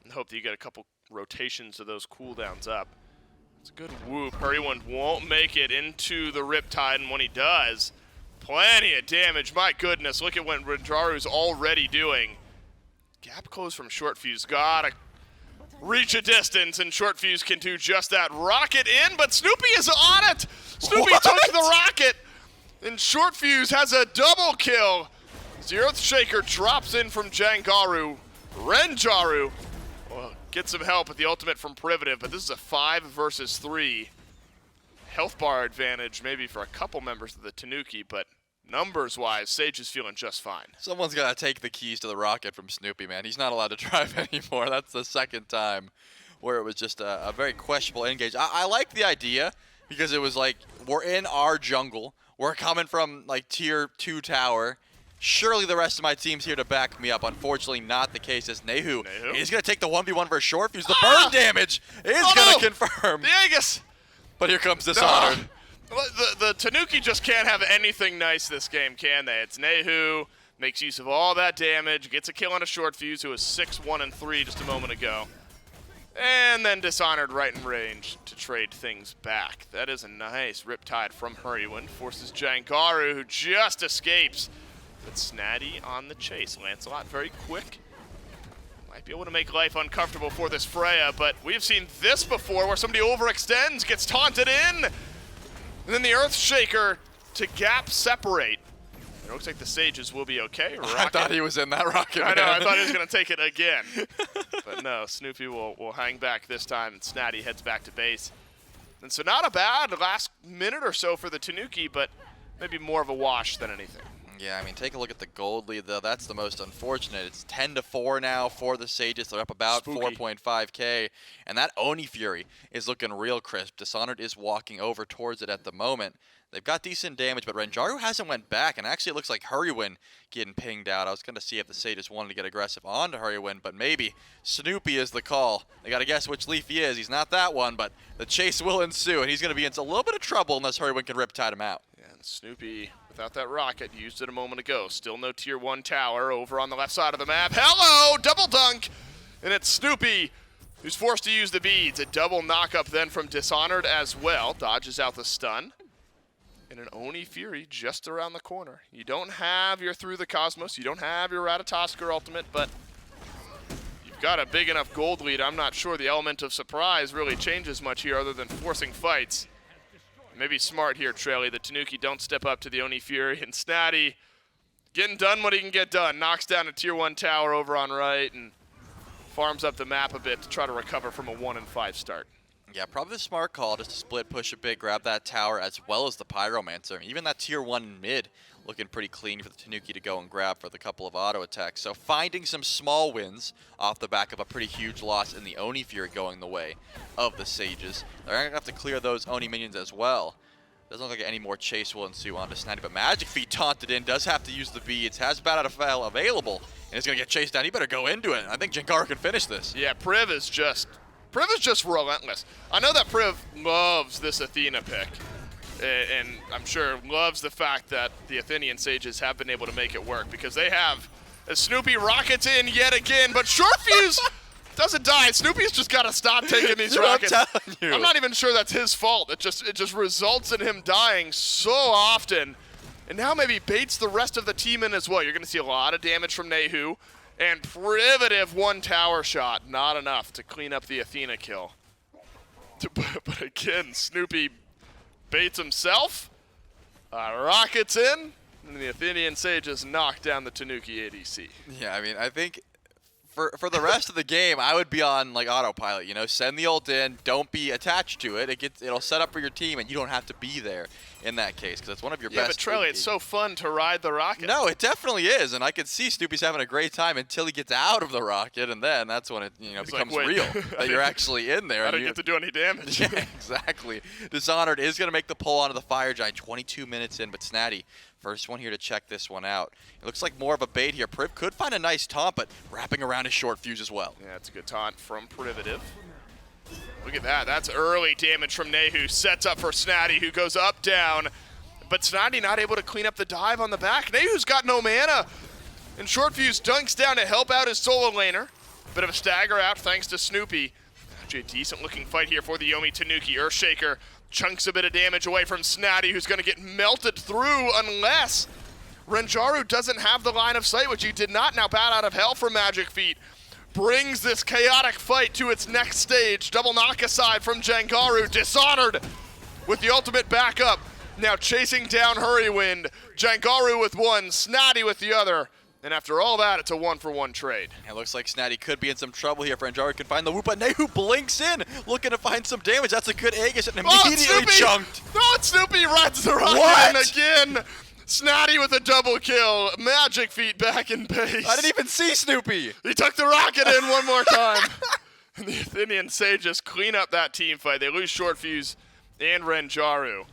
and hope that you get a couple rotations of those cooldowns up. It's a good whoop. Hurrywind won't make it into the Riptide, and when he does, plenty of damage. My goodness, look at what Renjaru's already doing. Gap close from Short Fuse. Gotta reach a distance, and Short Fuse can do just that. Rocket in, but Snoopy is on it! Snoopy took the rocket, and Short Fuse has a double kill. The Earthshaker drops in from Jangaru. Renjaru get some help with the ultimate from Privative, but this is a 5 versus 3. Health bar advantage maybe for a couple members of the Tanuki, but numbers-wise, Sage is feeling just fine. Someone's got to take the keys to the rocket from Snoopy, man. He's not allowed to drive anymore. That's the second time where it was just a very questionable engage. I like the idea because it was like, we're in our jungle. We're coming from like tier 2 tower. Surely the rest of my team's here to back me up. Unfortunately, not the case as Nehu is going to take the 1v1 versus Short Fuse. The burn damage is going to confirm. The Aegis! But here comes Dishonored. The Tanuki just can't have anything nice this game, can they? It's Nehu, makes use of all that damage, gets a kill on a Short Fuse who was 6-1-3 just a moment ago. And then Dishonored right in range to trade things back. That is a nice Riptide from Hurrywind. Forces Jangaru, who just escapes. But Snatty on the chase. Lancelot very quick. Might be able to make life uncomfortable for this Freya, but we've seen this before where somebody overextends, gets taunted in, and then the Earthshaker to gap separate. It looks like the Sages will be okay. Rocket. I thought he was in that rocket, I man. know, I thought he was going to take it again. But no, Snoopy will hang back this time, and Snatty heads back to base. And so not a bad last minute or so for the Tanuki, but maybe more of a wash than anything. Yeah, I mean, take a look at the gold lead, though. That's the most unfortunate. It's 10-4 now for the Sages. They're up about 4.5K. And that Oni Fury is looking real crisp. Dishonored is walking over towards it at the moment. They've got decent damage, but Renjaru hasn't went back. And actually, it looks like Hurrywind getting pinged out. I was going to see if the Sages wanted to get aggressive onto Hurrywind, but maybe Snoopy is the call. They got to guess which Leaf he is. He's not that one, but the chase will ensue, and he's going to be in a little bit of trouble unless Hurrywind can Riptide him out. Yeah, and Snoopy, without that rocket, used it a moment ago. Still no tier 1 tower over on the left side of the map. Hello! Double dunk! And it's Snoopy who's forced to use the beads. A double knock-up then from Dishonored as well. Dodges out the stun. And an Oni Fury just around the corner. You don't have your Through the Cosmos. You don't have your Ratatoskr ultimate, but you've got a big enough gold lead. I'm not sure the element of surprise really changes much here other than forcing fights. Maybe smart here, Trelly. The Tanuki don't step up to the Oni Fury, and Snatty getting done what he can get done. Knocks down a tier 1 tower over on right and farms up the map a bit to try to recover from a 1-5 start. Yeah, probably the smart call just to split, push a bit, grab that tower as well as the Pyromancer. Even that tier 1 mid looking pretty clean for the Tanuki to go and grab for the couple of auto attacks. So finding some small wins off the back of a pretty huge loss in the Oni Fury going the way of the Sages. They're going to have to clear those Oni minions as well. Doesn't look like any more chase will ensue onto Snatty, but Magic Feet taunted in, does have to use the beads, has Bat Out of Fail available, and is going to get chased down. He better go into it. I think Jangaru can finish this. Yeah, Priv is just relentless. I know that Priv loves this Athena pick, and I'm sure loves the fact that the Athenian Sages have been able to make it work because they have a Snoopy rockets in yet again, but Short Fuse Doesn't die. Snoopy's just got to stop taking these Dude, rockets. I'm telling you. I'm not even sure that's his fault. It just results in him dying so often. And now maybe baits the rest of the team in as well. You're going to see a lot of damage from Nehu. And Privative one tower shot. Not enough to clean up the Athena kill. But again, Snoopy baits himself. Rockets in. And the Athenian Sages knock down the Tanuki ADC. Yeah, I mean, I think for the rest of the game, I would be on like autopilot. You know, send the ult in, don't be attached to it. It'll set up for your team, and you don't have to be there in that case because it's one of your best. Yeah, but Trelly, it's so fun to ride the rocket. No, it definitely is, and I could see Snoopy's having a great time until he gets out of the rocket, and then that's when it becomes like, wait, real that you're actually in there. I didn't get to do any damage. Yeah, exactly. Dishonored is going to make the pull onto the Fire Giant 22 minutes in, but Snatty, first one here to check this one out. It looks like more of a bait here. Priv could find a nice taunt, but wrapping around his short fuse as well. Yeah, it's a good taunt from Privative. Look at that. That's early damage from Nehu. Sets up for Snatty, who goes up, down. But Snatty not able to clean up the dive on the back. Nehu's got no mana. And Short Fuse dunks down to help out his solo laner. Bit of a stagger out thanks to Snoopy. Actually, a decent looking fight here for the Yomi Tanuki. Earthshaker chunks a bit of damage away from Snatty, who's going to get melted through unless Renjaru doesn't have the line of sight, which he did not. Now Bat Out of Hell for Magic Feet brings this chaotic fight to its next stage. Double knock aside from Jangaru. Dishonored with the ultimate backup. Now chasing down Hurrywind. Jangaru with one, Snatty with the other. And after all that, it's a 1-for-1 trade. It looks like Snatty could be in some trouble here. Renjaru can find the whoop, but Nehu blinks in, looking to find some damage. That's a good Aegis, and immediately chunked. Oh, Snoopy rides the rocket in again. Snatty with a double kill. Magic Feet back in base. I didn't even see Snoopy. He took the rocket in one more time. And the Athenian Sages clean up that team fight. They lose Short Fuse and Renjaru,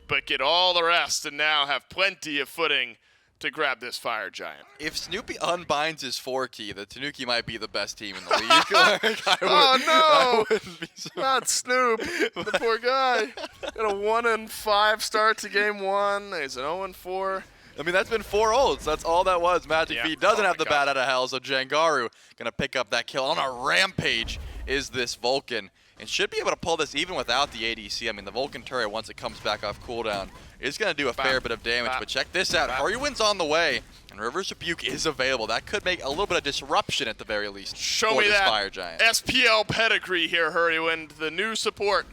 but get all the rest and now have plenty of footing to grab this Fire Giant. If Snoopy unbinds his 4-key, the Tanuki might be the best team in the league. Oh no! Not Snoop, the poor guy. Got a 1-5 start to game one. He's an 0-4. I mean, that's been 4 ults. That's all that was. Magic Feet doesn't have the Bat Out of Hell, so Jangaru gonna pick up that kill. On a rampage is this Vulcan, and should be able to pull this even without the ADC. I mean, the Vulcan turret, once it comes back off cooldown, is going to do a fair bit of damage, but check this out. Hurrywind's on the way, and Reverse Rebuke is available. That could make a little bit of disruption at the very least for this Fire Giant. SPL pedigree here, Hurrywind. The new support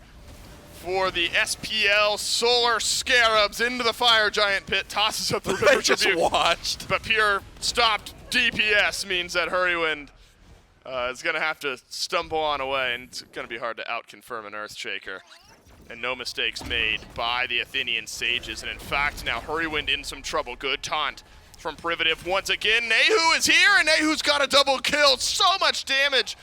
for the SPL Solar Scarabs into the Fire Giant pit. Tosses up the Reverse just Rebuke. watched. But pure stopped DPS means that Hurrywind is going to have to stumble on away, and it's going to be hard to out-confirm an Earthshaker. And no mistakes made by the Athenian Sages. And in fact, now Hurrywind in some trouble. Good taunt from Privative once again. Nehu is here, and Nehu's got a double kill. So much damage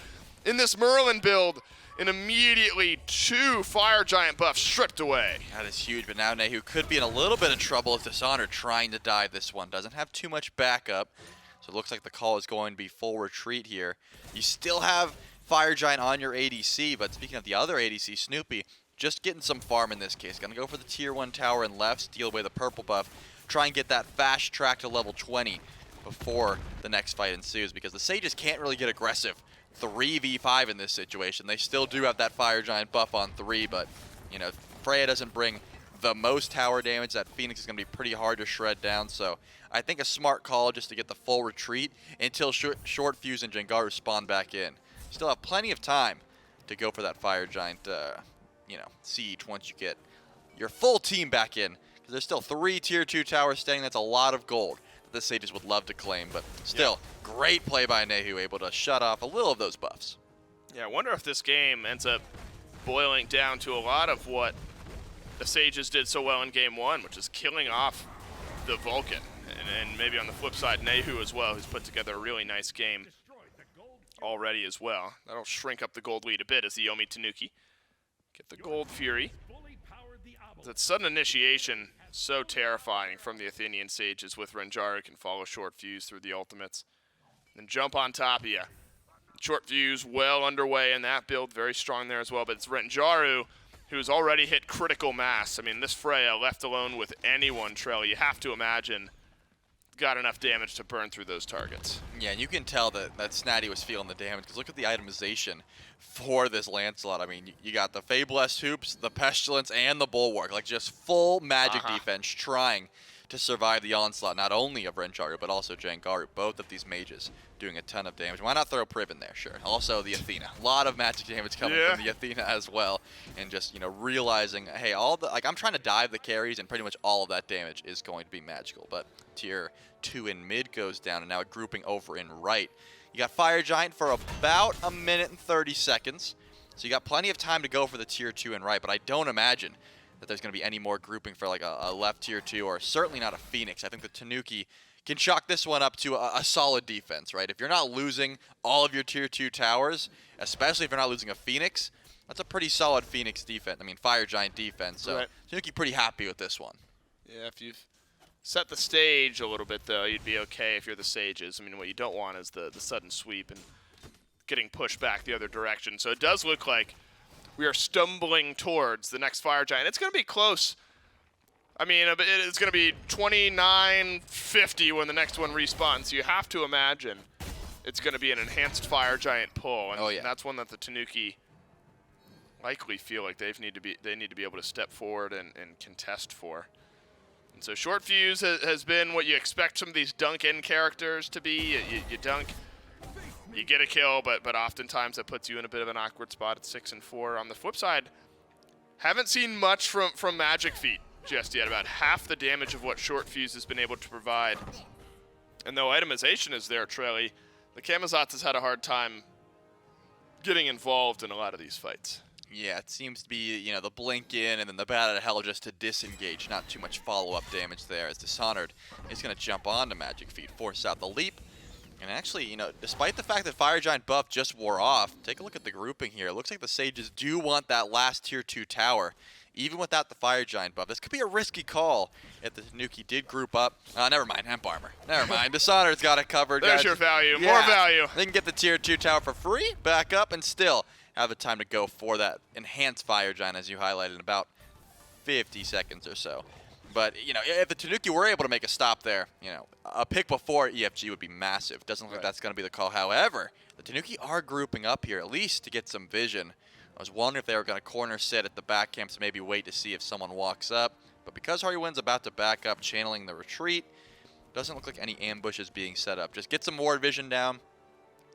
in this Merlin build. And immediately 2 Fire Giant buffs stripped away. That is huge, but now Nehu could be in a little bit of trouble with Dishonored trying to dive this one. Doesn't have too much backup, so it looks like the call is going to be full retreat here. You still have Fire Giant on your ADC, but speaking of the other ADC, Snoopy, just getting some farm in this case. Gonna go for the tier 1 tower and left, steal away the purple buff, try and get that fast track to level 20 before the next fight ensues, because the Sages can't really get aggressive 3v5 in this situation. They still do have that Fire Giant buff on 3, but you know, Freya doesn't bring the most tower damage. That Phoenix is gonna be pretty hard to shred down, so I think a smart call just to get the full retreat until Short Fuse and Jangaru spawn back in. Still have plenty of time to go for that Fire Giant siege once you get your full team back in. Because there's still 3 tier 2 towers standing. That's a lot of gold that the Sages would love to claim. But still, great play by Nehu, able to shut off a little of those buffs. Yeah, I wonder if this game ends up boiling down to a lot of what the Sages did so well in game 1, which is killing off the Vulcan. And maybe on the flip side, Nehu as well, who's put together a really nice game already as well. That'll shrink up the gold lead a bit as the Yomi Tanuki get the Gold Fury. That sudden initiation, so terrifying from the Athenian Sages with Renjaru can follow Short Fuse through the ultimates. Then jump on top of you. Short Fuse well underway in that build, very strong there as well, but it's Renjaru who's already hit critical mass. I mean, this Freya left alone with anyone, Trell, you have to imagine got enough damage to burn through those targets. Yeah, and you can tell that Snatty was feeling the damage, because look at the itemization for this Lancelot. I mean, you got the Fabless Hoops, the Pestilence, and the Bulwark. Like, just full magic defense trying to survive the onslaught, not only of Renjaru, but also Jangaru. Both of these mages doing a ton of damage. Why not throw Priv in there? Sure. Also the Athena. A lot of magic damage coming from the Athena as well. And just, you know, realizing, hey, I'm trying to dive the carries, and pretty much all of that damage is going to be magical. But tier 2 in mid goes down, and now a grouping over in right. You got Fire Giant for about 1 minute and 30 seconds. So you got plenty of time to go for the tier 2 in right, but I don't imagine that there's going to be any more grouping for like a left tier 2, or certainly not a Phoenix. I think the Tanuki can chalk this one up to a solid defense, right? If you're not losing all of your tier 2 towers, especially if you're not losing a Phoenix, that's a pretty solid Phoenix defense. I mean, Fire Giant defense. So Tanuki pretty happy with this one. Yeah, if you've set the stage a little bit, though, you'd be okay if you're the Sages. I mean, what you don't want is the sudden sweep and getting pushed back the other direction. So it does look like we are stumbling towards the next Fire Giant. It's going to be close. I mean, it's going to be 29:50 when the next one respawns. So you have to imagine it's going to be an enhanced Fire Giant pull. And that's one that the Tanuki likely feel like they need to be able to step forward and contest for. And so Short Fuse has been what you expect some of these dunk-in characters to be. You dunk, you get a kill, but oftentimes that puts you in a bit of an awkward spot at 6 and 4. On the flip side, haven't seen much from Magic Feet just yet. About half the damage of what Short Fuse has been able to provide. And though itemization is there, Trelly, the Camazotz has had a hard time getting involved in a lot of these fights. Yeah, it seems to be, you know, the blink in and then the bat out of hell just to disengage. Not too much follow-up damage there, as Dishonored is going to jump onto Magic Feet, force out the leap. And actually, you know, despite the fact that Fire Giant buff just wore off, take a look at the grouping here. It looks like the Sages do want that last tier 2 tower, even without the Fire Giant buff. This could be a risky call if the Tanuki did group up. Never mind, Hemp Armor. Never mind. Dishonored's got it covered. There's guys. your value. Yeah. More value. They can get the tier 2 tower for free, back up, and still have the time to go for that enhanced Fire Giant, as you highlighted, in about 50 seconds or so. But, you know, if the Tanuki were able to make a stop there, you know, a pick before EFG would be massive. Doesn't look like that's going to be the call. However, the Tanuki are grouping up here, at least to get some vision. I was wondering if they were going to corner sit at the back camps to maybe wait to see if someone walks up. But because Harrywind's about to back up, channeling the retreat, doesn't look like any ambushes being set up. Just get some more vision down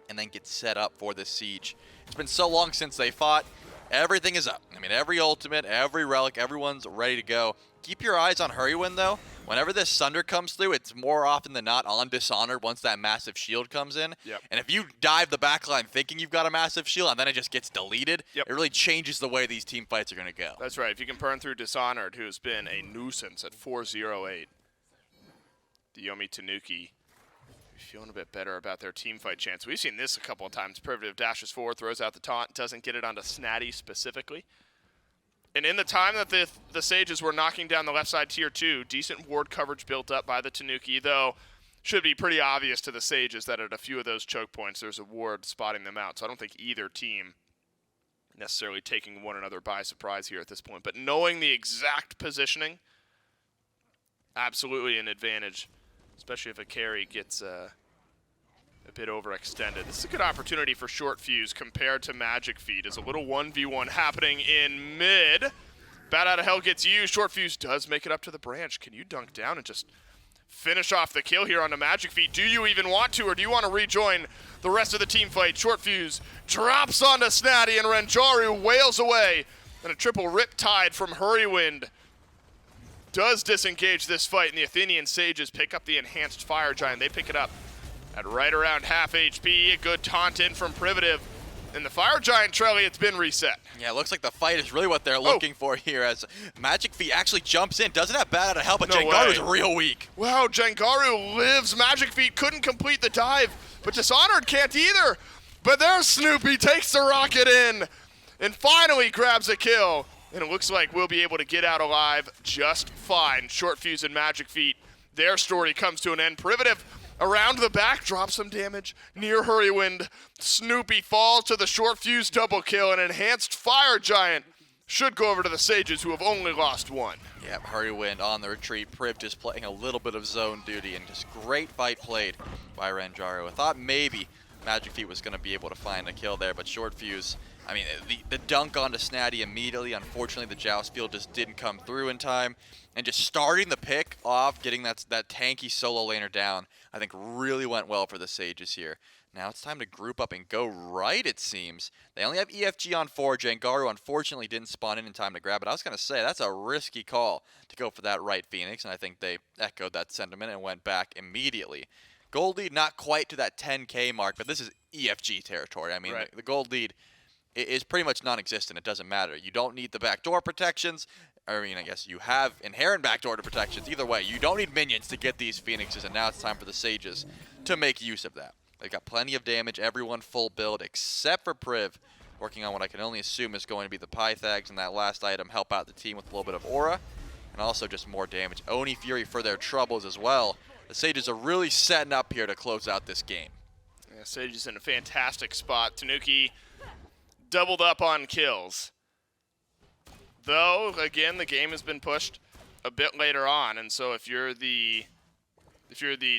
and then get set up for this siege. It's been so long since they fought. Everything is up. I mean, every ultimate, every relic, everyone's ready to go. Keep your eyes on Hurrywind, though. Whenever this Sunder comes through, it's more often than not on Dishonored once that massive shield comes in. And if you dive the backline thinking you've got a massive shield and then it just gets deleted, it really changes the way these team fights are going to go. That's right. If you can burn through Dishonored, who's been a nuisance at 408, the Yomi Tanuki feeling a bit better about their team fight chance. We've seen this a couple of times. Privative dashes forward, throws out the taunt, doesn't get it onto Snatty specifically. And in the time that the Sages were knocking down the left side tier 2, decent ward coverage built up by the Tanuki, though should be pretty obvious to the Sages that at a few of those choke points there's a ward spotting them out. So I don't think either team necessarily taking one another by surprise here at this point. But knowing the exact positioning, absolutely an advantage, especially if a carry gets a bit overextended. This is a good opportunity for Short Fuse compared to Magic Feet. As a little 1v1 happening in mid. Bat out of hell gets used. Short Fuse does make it up to the branch. Can you dunk down and just finish off the kill here on the Magic Feet? Do you even want to, or do you want to rejoin the rest of the team fight? Short Fuse drops onto Snatty, and Renjaru wails away. And a triple Riptide from Hurrywind does disengage this fight, and the Athenian Sages pick up the enhanced Fire Giant. They pick it up at right around half HP. A good taunt in from Privative. And the Fire Giant, Trelly, it's been reset. Yeah, it looks like the fight is really what they're looking for here, as Magic Feet actually jumps in. Doesn't have bad out of help, but Jangaru's real weak. Wow, Jangaru lives. Magic Feet couldn't complete the dive, but Dishonored can't either. But there's Snoopy, takes the rocket in, and finally grabs a kill. And it looks like we'll be able to get out alive just fine. Short Fuse and Magic Feet, their story comes to an end. Privative around the back, drops some damage near Hurrywind. Snoopy falls to the Short Fuse double kill, an enhanced Fire Giant. should go over to the Sages, who have only lost one. Yeah, Hurry Wind on the retreat. Priv just playing a little bit of zone duty, and just great fight played by Ranjaru. I thought maybe Magic Feet was going to be able to find a kill there, but Short Fuse, I mean, the dunk onto Snatty immediately. Unfortunately, the Joust field just didn't come through in time. And just starting the pick off, getting that tanky solo laner down, I think really went well for the Sages here. Now it's time to group up and go right, it seems. They only have EFG on 4. Jangaru unfortunately didn't spawn in time to grab it. I was going to say, that's a risky call to go for that right Phoenix, and I think they echoed that sentiment and went back immediately. Gold lead not quite to that 10K mark, but this is EFG territory. I mean, right. the gold lead is pretty much non-existent. It doesn't matter. You don't need the backdoor protections. I mean, I guess you have inherent backdoor protections. Either way, you don't need minions to get these Phoenixes, and now it's time for the Sages to make use of that. They've got plenty of damage, everyone full build, except for Priv, working on what I can only assume is going to be the Pythags, and that last item help out the team with a little bit of aura, and also just more damage. Oni Fury for their troubles as well. The Sages are really setting up here to close out this game. Yeah, Sages in a fantastic spot. Tanuki doubled up on kills. Though, again, the game has been pushed a bit later on, and so if you're the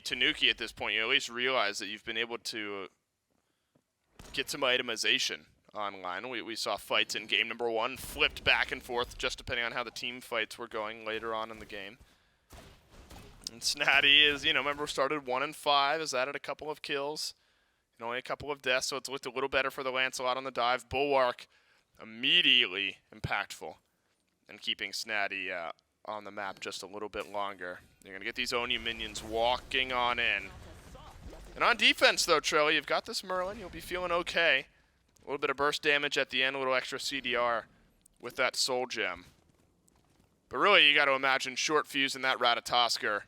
Tanuki at this point, you at least realize that you've been able to get some itemization online. We saw fights in game number 1 flipped back and forth just depending on how the team fights were going later on in the game. And Snatty is, remember, started 1-5, has added a couple of kills and only a couple of deaths, so it's looked a little better for the Lancelot on the dive. Bulwark immediately impactful and keeping Snatty on the map just a little bit longer. You're going to get these Oni minions walking on in. And on defense, though, Trelly, you've got this Merlin. You'll be feeling okay. A little bit of burst damage at the end, a little extra CDR with that Soul Gem. But really, you got to imagine Short Fuse and that Ratatosker,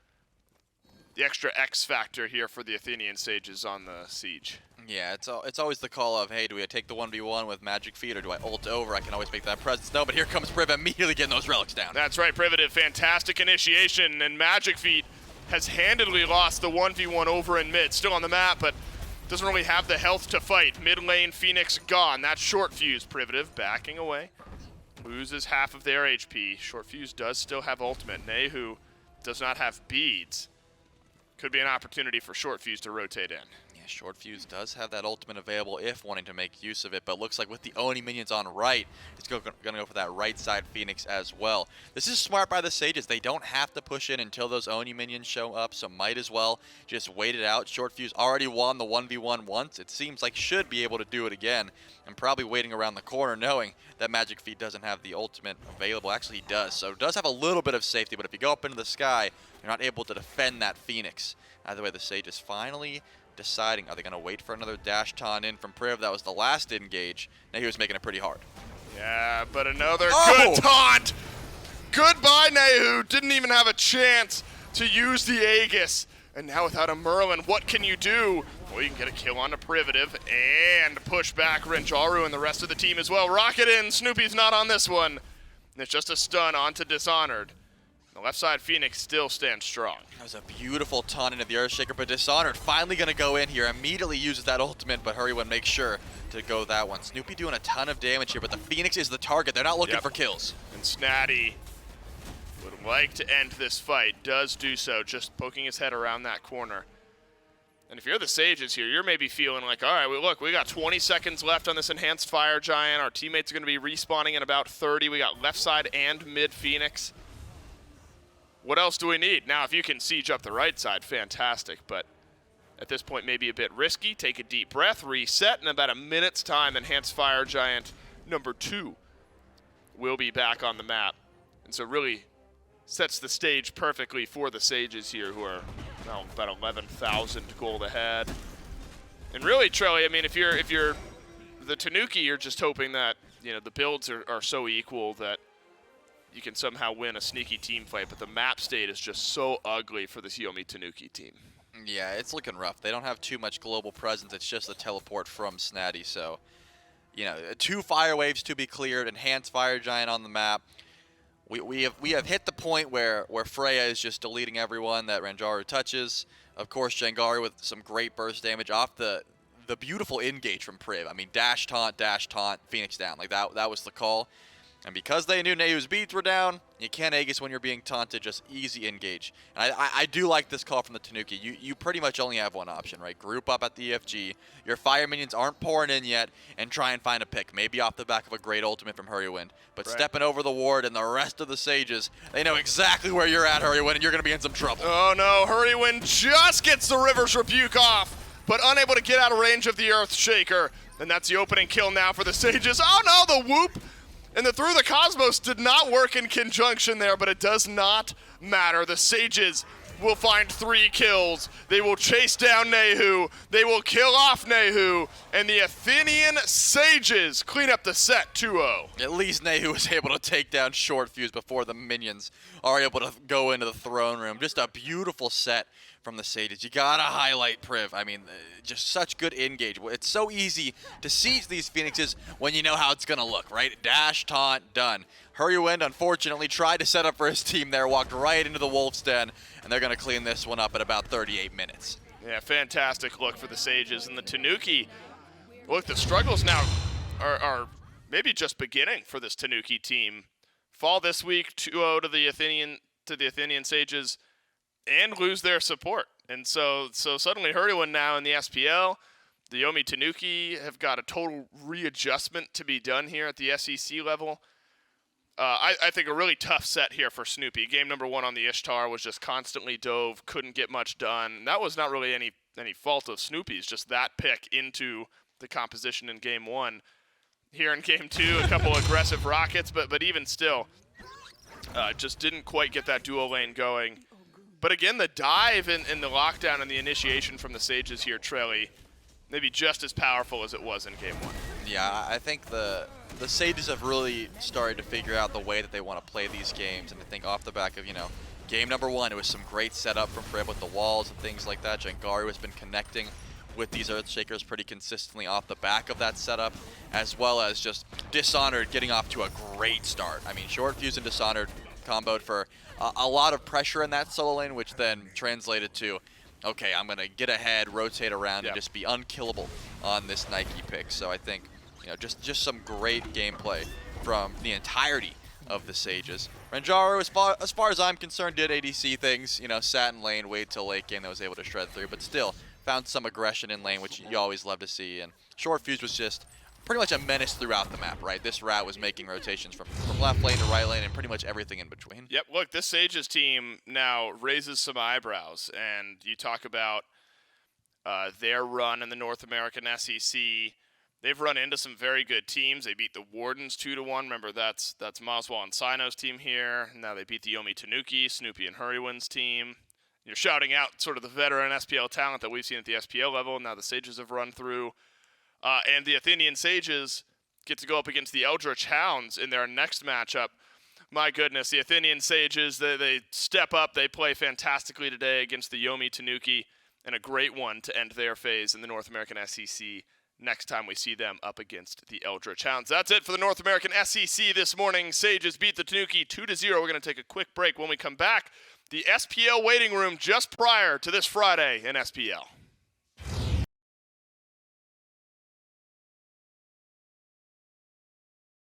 the extra X factor here for the Athenian Sages on the siege. Yeah, it's always the call of, hey, do we take the 1v1 with Magic Feet, or do I ult over? I can always make that presence. No, but here comes Priv immediately getting those relics down. That's right, Privative. Fantastic initiation, and Magic Feet has handedly lost the 1v1 over in mid. Still on the map, but doesn't really have the health to fight. Mid lane, Phoenix gone. That's Short Fuse. Privative backing away. Loses half of their HP. Short Fuse does still have ultimate. Nehu does not have beads. Could be an opportunity for Short Fuse to rotate in. Short Fuse does have that ultimate available if wanting to make use of it, but looks like with the Oni minions on right, it's going to go for that right side Phoenix as well. This is smart by the Sages. They don't have to push in until those Oni minions show up, so might as well just wait it out. Short Fuse already won the 1v1 once. It seems like should be able to do it again, and probably waiting around the corner knowing that Magic Feet doesn't have the ultimate available. Actually, he does, so it does have a little bit of safety, but if you go up into the sky, you're not able to defend that Phoenix. Either way, the Sages finally deciding, are they going to wait for another dash taunt in from Priv? That was the last engage. Now he was making it pretty hard. Yeah, but another good taunt. Goodbye, Nehu. Didn't even have a chance to use the Aegis. And now without a Merlin, what can you do? Well, you can get a kill on a Privative and push back Renjaru and the rest of the team as well. Rocket in. Snoopy's not on this one. And it's just a stun onto Dishonored. The left side Phoenix still stands strong. That was a beautiful taunt into the Earthshaker, but Dishonored finally going to go in here. Immediately uses that ultimate, but Hurrywin makes sure to go that one. Snoopy doing a ton of damage here, but the Phoenix is the target. They're not looking for kills. And Snatty would like to end this fight. Does do so, just poking his head around that corner. And if you're the Sages here, you're maybe feeling like, all right, well, look, we got 20 seconds left on this Enhanced Fire Giant. Our teammates are going to be respawning in about 30. We got left side and mid Phoenix. What else do we need? Now, if you can siege up the right side, fantastic. But at this point, maybe a bit risky. Take a deep breath, reset. In about a minute's time, Enhanced Fire Giant number 2 will be back on the map. And so really sets the stage perfectly for the Sages here, who are about 11,000 gold ahead. And really, Trelly, I mean, if you're the Tanuki, you're just hoping that, the builds are so equal that you can somehow win a sneaky team fight, but the map state is just so ugly for this Yomi Tanuki team. Yeah, it's looking rough. They don't have too much global presence. It's just a teleport from Snatty. So, 2 fire waves to be cleared, Enhanced Fire Giant on the map. We have hit the point where Freya is just deleting everyone that Ranjaru touches. Of course, Jangaru with some great burst damage off the beautiful engage from Priv. I mean, dash taunt, Phoenix down. Like that was the call. And because they knew Nehu's beads were down, you can't Aegis when you're being taunted, just easy engage. And I do like this call from the Tanuki. You pretty much only have one option, right? Group up at the EFG. Your fire minions aren't pouring in yet, and try and find a pick, maybe off the back of a great ultimate from Hurrywind. But stepping over the ward and the rest of the Sages, they know exactly where you're at, Hurrywind, and you're going to be in some trouble. Oh no, Hurrywind just gets the River's Rebuke off, but unable to get out of range of the Earthshaker. And that's the opening kill now for the Sages. Oh no, the whoop! And the Through the Cosmos did not work in conjunction there, but it does not matter. The Sages will find 3 kills. They will chase down Nehu. They will kill off Nehu. And the Athenian Sages clean up the set 2-0. At least Nehu was able to take down Short Fuse before the minions are able to go into the throne room. Just a beautiful set from the Sages. You gotta highlight Priv. I mean, just such good engage. It's so easy to siege these Phoenixes when you know how it's gonna look, right? Dash, taunt, done. Hurrywind, unfortunately, tried to set up for his team there, walked right into the Wolf's Den, and they're gonna clean this one up at about 38 minutes. Yeah, fantastic look for the Sages. And the Tanuki, look, the struggles now are maybe just beginning for this Tanuki team. Fall this week 2-0 to the Athenian Sages, and lose their support. And so suddenly Hurrywind now in the SPL, the Yomi Tanuki have got a total readjustment to be done here at the SEC level. I think a really tough set here for Snoopy. Game number 1 on the Ishtar was just constantly dove, couldn't get much done. That was not really any fault of Snoopy's, just that pick into the composition in game 1. Here in game 2, a couple aggressive rockets, but even still, just didn't quite get that dual lane going. But again, the dive and the lockdown and the initiation from the Sages here, Trelly, maybe just as powerful as it was in game 1. Yeah, I think the Sages have really started to figure out the way that they want to play these games. And I think off the back of, game number 1, it was some great setup from Priv with the walls and things like that. Jengaru has been connecting with these Earthshakers pretty consistently off the back of that setup, as well as just Dishonored getting off to a great start. I mean, Short Fuse and Dishonored comboed for a lot of pressure in that solo lane, which then translated to, okay, I'm going to get ahead, rotate around, and just be unkillable on this Nike pick. So I think, just some great gameplay from the entirety of the Sages. Renjaru, as far as I'm concerned, did ADC things, sat in lane, waited till late game that was able to shred through, but still found some aggression in lane, which you always love to see. And Short Fuse was just pretty much a menace throughout the map, right? This rat was making rotations from left lane to right lane and pretty much everything in between. Yep, look, this Sages team now raises some eyebrows, and you talk about their run in the North American SEC. They've run into some very good teams. They beat the Wardens 2-1. Remember, that's Maswal and Sino's team here. Now they beat the Yomi Tanuki, Snoopy and Hurrywind's team. You're shouting out sort of the veteran SPL talent that we've seen at the SPL level. Now the Sages have run through. And the Athenian Sages get to go up against the Eldritch Hounds in their next matchup. My goodness, the Athenian Sages, they step up. They play fantastically today against the Yomi Tanuki, and a great one to end their phase in the North American SEC next time we see them up against the Eldritch Hounds. That's it for the North American SEC this morning. Sages beat the Tanuki 2-0. We're going to take a quick break. When we come back, the SPL waiting room just prior to this Friday in SPL.